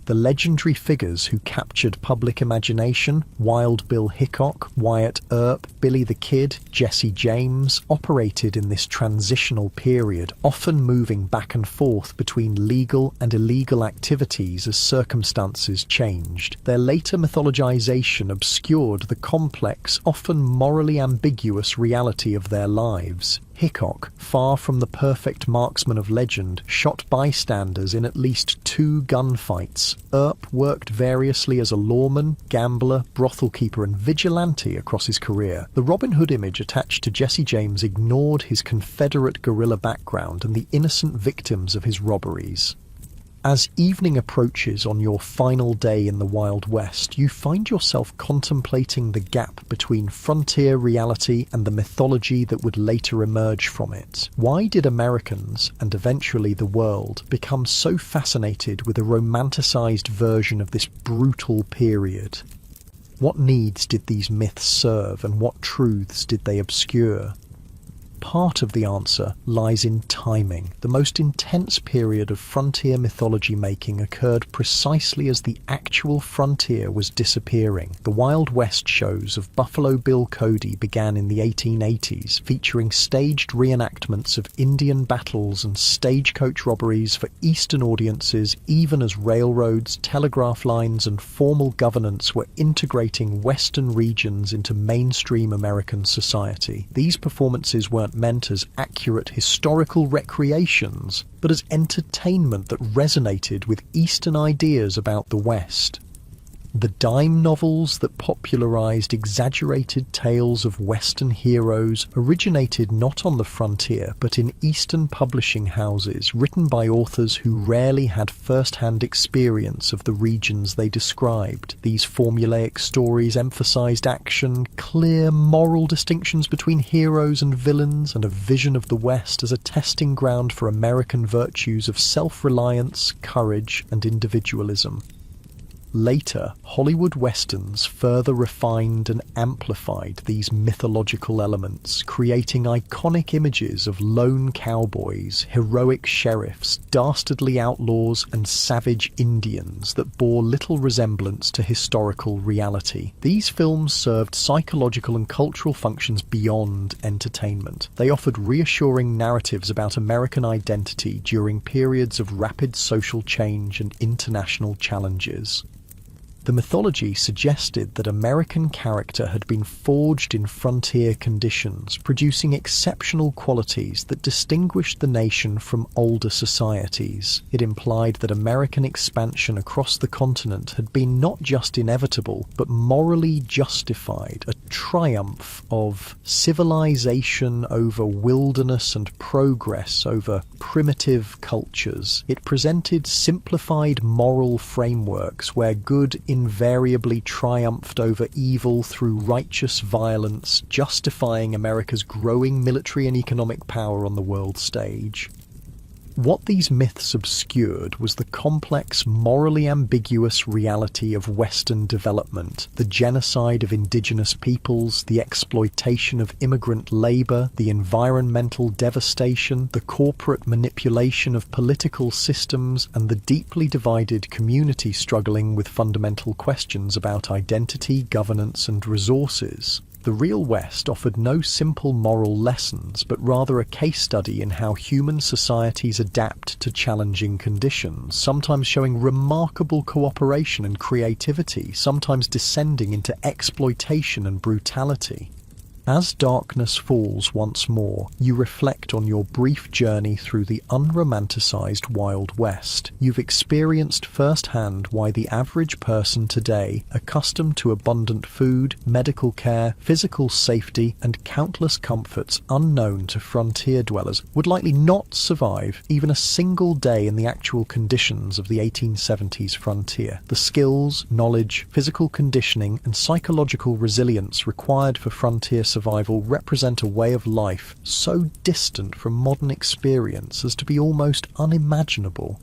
The legendary figures who captured public imagination, Wild Bill Hickok, Wyatt Earp, Billy the Kid, Jesse James, operated in this transitional period, often moving back and forth between legal and illegal activities as circumstances changed. Their later mythologization obscured the complex, often morally ambiguous reality of their lives. Hickok, far from the perfect marksman of legend, shot bystanders in at least 2 gunfights. Earp worked variously as a lawman, gambler, brothel keeper and vigilante across his career. The Robin Hood image attached to Jesse James ignored his Confederate guerrilla background and the innocent victims of his robberies. As evening approaches on your final day in the Wild West, you find yourself contemplating the gap between frontier reality and the mythology that would later emerge from it. Why did Americans, and eventually the world, become so fascinated with a romanticized version of this brutal period? What needs did these myths serve, and what truths did they obscure? Part of the answer lies in timing. The most intense period of frontier mythology making occurred precisely as the actual frontier was disappearing. The Wild West shows of Buffalo Bill Cody began in the 1880s, featuring staged reenactments of Indian battles and stagecoach robberies for Eastern audiences, even as railroads, telegraph lines, and formal governance were integrating Western regions into mainstream American society. These performances weren't meant as accurate historical recreations, but as entertainment that resonated with Eastern ideas about the West. The dime novels that popularized exaggerated tales of Western heroes originated not on the frontier but in Eastern publishing houses, written by authors who rarely had first-hand experience of the regions they described. These formulaic stories emphasized action, clear moral distinctions between heroes and villains, and a vision of the West as a testing ground for American virtues of self-reliance, courage, and individualism. Later, Hollywood westerns further refined and amplified these mythological elements, creating iconic images of lone cowboys, heroic sheriffs, dastardly outlaws, and savage Indians that bore little resemblance to historical reality. These films served psychological and cultural functions beyond entertainment. They offered reassuring narratives about American identity during periods of rapid social change and international challenges. The mythology suggested that American character had been forged in frontier conditions, producing exceptional qualities that distinguished the nation from older societies. It implied that American expansion across the continent had been not just inevitable, but morally justified, a triumph of civilization over wilderness and progress over primitive cultures. It presented simplified moral frameworks where good invariably triumphed over evil through righteous violence, justifying America's growing military and economic power on the world stage. What these myths obscured was the complex, morally ambiguous reality of Western development, the genocide of indigenous peoples, the exploitation of immigrant labor, the environmental devastation, the corporate manipulation of political systems, and the deeply divided community struggling with fundamental questions about identity, governance, and resources. The real West offered no simple moral lessons, but rather a case study in how human societies adapt to challenging conditions, sometimes showing remarkable cooperation and creativity, sometimes descending into exploitation and brutality. As darkness falls once more, you reflect on your brief journey through the unromanticized Wild West. You've experienced firsthand why the average person today, accustomed to abundant food, medical care, physical safety, and countless comforts unknown to frontier dwellers, would likely not survive even a single day in the actual conditions of the 1870s frontier. The skills, knowledge, physical conditioning, and psychological resilience required for frontier survival represent a way of life so distant from modern experience as to be almost unimaginable.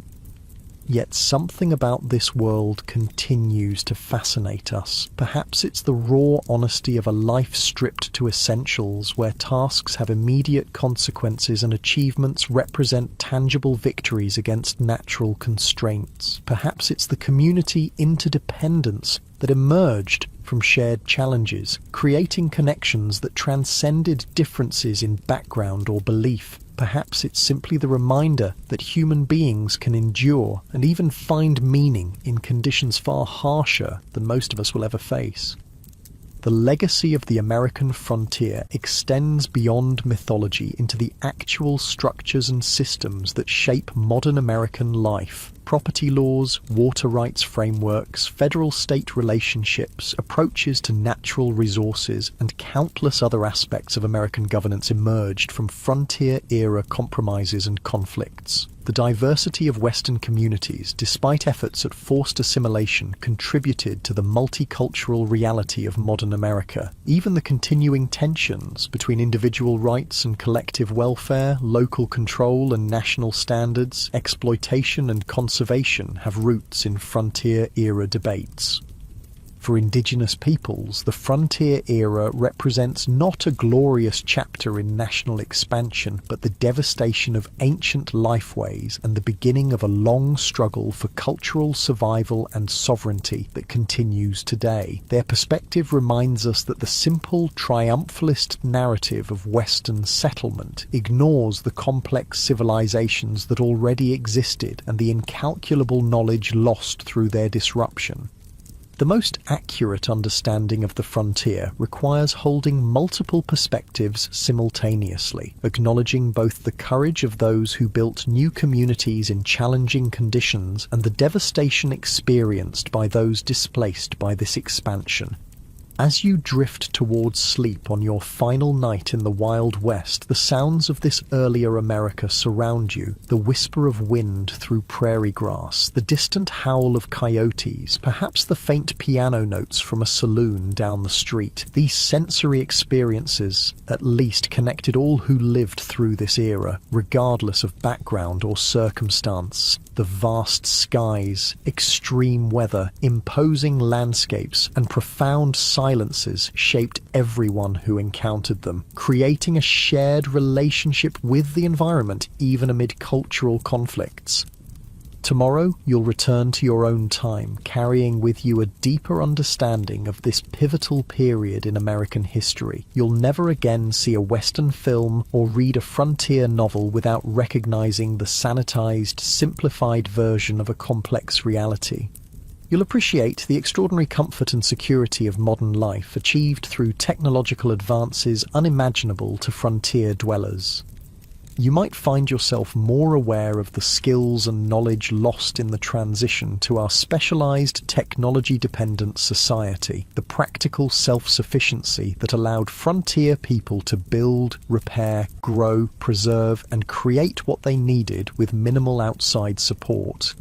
Yet something about this world continues to fascinate us. Perhaps it's the raw honesty of a life stripped to essentials, where tasks have immediate consequences and achievements represent tangible victories against natural constraints. Perhaps it's the community interdependence that emerged from shared challenges, creating connections that transcended differences in background or belief. Perhaps it's simply the reminder that human beings can endure and even find meaning in conditions far harsher than most of us will ever face. The legacy of the American frontier extends beyond mythology into the actual structures and systems that shape modern American life. Property laws, water rights frameworks, federal-state relationships, approaches to natural resources, and countless other aspects of American governance emerged from frontier-era compromises and conflicts. The diversity of Western communities, despite efforts at forced assimilation, contributed to the multicultural reality of modern America. Even the continuing tensions between individual rights and collective welfare, local control and national standards, exploitation and conservation have roots in frontier-era debates. For indigenous peoples, the frontier era represents not a glorious chapter in national expansion, but the devastation of ancient lifeways and the beginning of a long struggle for cultural survival and sovereignty that continues today. Their perspective reminds us that the simple triumphalist narrative of Western settlement ignores the complex civilizations that already existed and the incalculable knowledge lost through their disruption. The most accurate understanding of the frontier requires holding multiple perspectives simultaneously, acknowledging both the courage of those who built new communities in challenging conditions and the devastation experienced by those displaced by this expansion. As you drift towards sleep on your final night in the Wild West, the sounds of this earlier America surround you. The whisper of wind through prairie grass, the distant howl of coyotes, perhaps the faint piano notes from a saloon down the street. These sensory experiences, at least, connected all who lived through this era, regardless of background or circumstance. The vast skies, extreme weather, imposing landscapes, and profound silences shaped everyone who encountered them, creating a shared relationship with the environment even amid cultural conflicts. Tomorrow, you'll return to your own time, carrying with you a deeper understanding of this pivotal period in American history. You'll never again see a Western film or read a frontier novel without recognizing the sanitized, simplified version of a complex reality. You'll appreciate the extraordinary comfort and security of modern life, achieved through technological advances unimaginable to frontier dwellers. You might find yourself more aware of the skills and knowledge lost in the transition to our specialized, technology-dependent society, the practical self-sufficiency that allowed frontier people to build, repair, grow, preserve, and create what they needed with minimal outside support.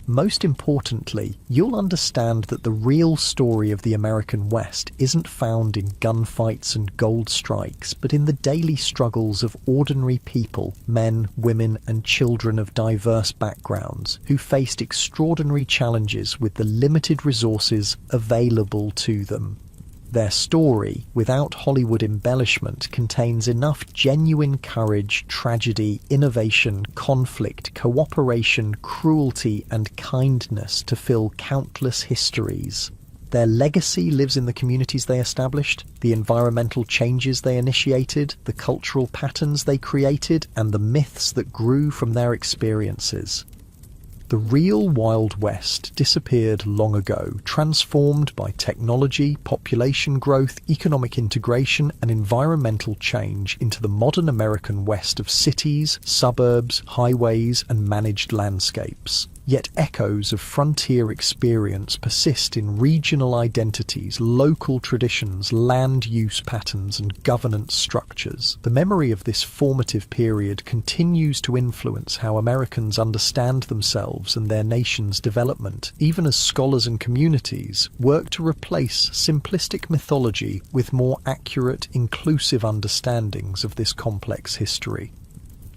Most importantly, you'll understand that the real story of the American West isn't found in gunfights and gold strikes, but in the daily struggles of ordinary people, men, women, and children of diverse backgrounds, who faced extraordinary challenges with the limited resources available to them. Their story, without Hollywood embellishment, contains enough genuine courage, tragedy, innovation, conflict, cooperation, cruelty, and kindness to fill countless histories. Their legacy lives in the communities they established, the environmental changes they initiated, the cultural patterns they created, and the myths that grew from their experiences. The real Wild West disappeared long ago, transformed by technology, population growth, economic integration, and environmental change into the modern American West of cities, suburbs, highways, and managed landscapes. Yet echoes of frontier experience persist in regional identities, local traditions, land use patterns, and governance structures. The memory of this formative period continues to influence how Americans understand themselves and their nation's development, even as scholars and communities work to replace simplistic mythology with more accurate, inclusive understandings of this complex history.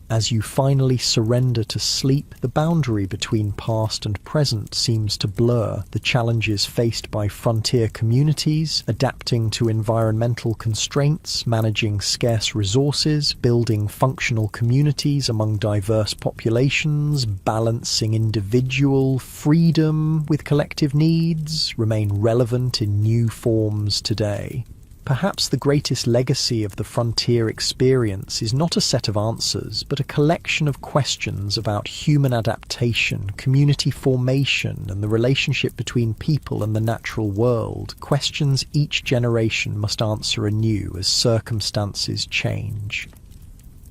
As you finally surrender to sleep, the boundary between past and present seems to blur. The challenges faced by frontier communities, adapting to environmental constraints, managing scarce resources, building functional communities among diverse populations, balancing individual freedom with collective needs, remain relevant in new forms today. Perhaps the greatest legacy of the frontier experience is not a set of answers, but a collection of questions about human adaptation, community formation, and the relationship between people and the natural world, questions each generation must answer anew as circumstances change.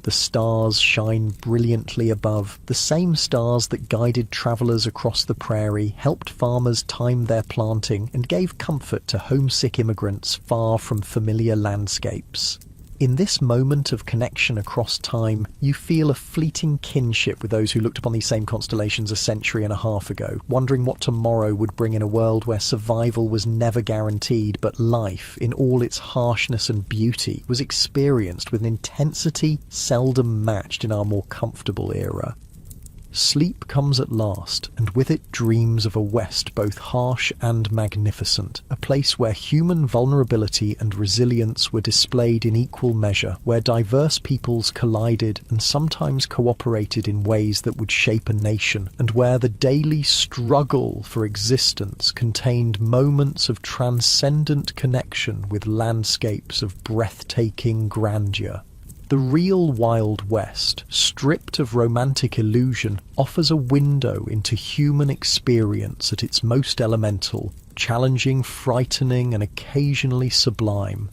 The stars shine brilliantly above, the same stars that guided travellers across the prairie, helped farmers time their planting, and gave comfort to homesick immigrants far from familiar landscapes. In this moment of connection across time, you feel a fleeting kinship with those who looked upon these same constellations a century and a half ago, wondering what tomorrow would bring in a world where survival was never guaranteed, but life, in all its harshness and beauty, was experienced with an intensity seldom matched in our more comfortable era. Sleep comes at last, and with it dreams of a West both harsh and magnificent, a place where human vulnerability and resilience were displayed in equal measure, where diverse peoples collided and sometimes cooperated in ways that would shape a nation, and where the daily struggle for existence contained moments of transcendent connection with landscapes of breathtaking grandeur. The real Wild West, stripped of romantic illusion, offers a window into human experience at its most elemental, challenging, frightening, and occasionally sublime.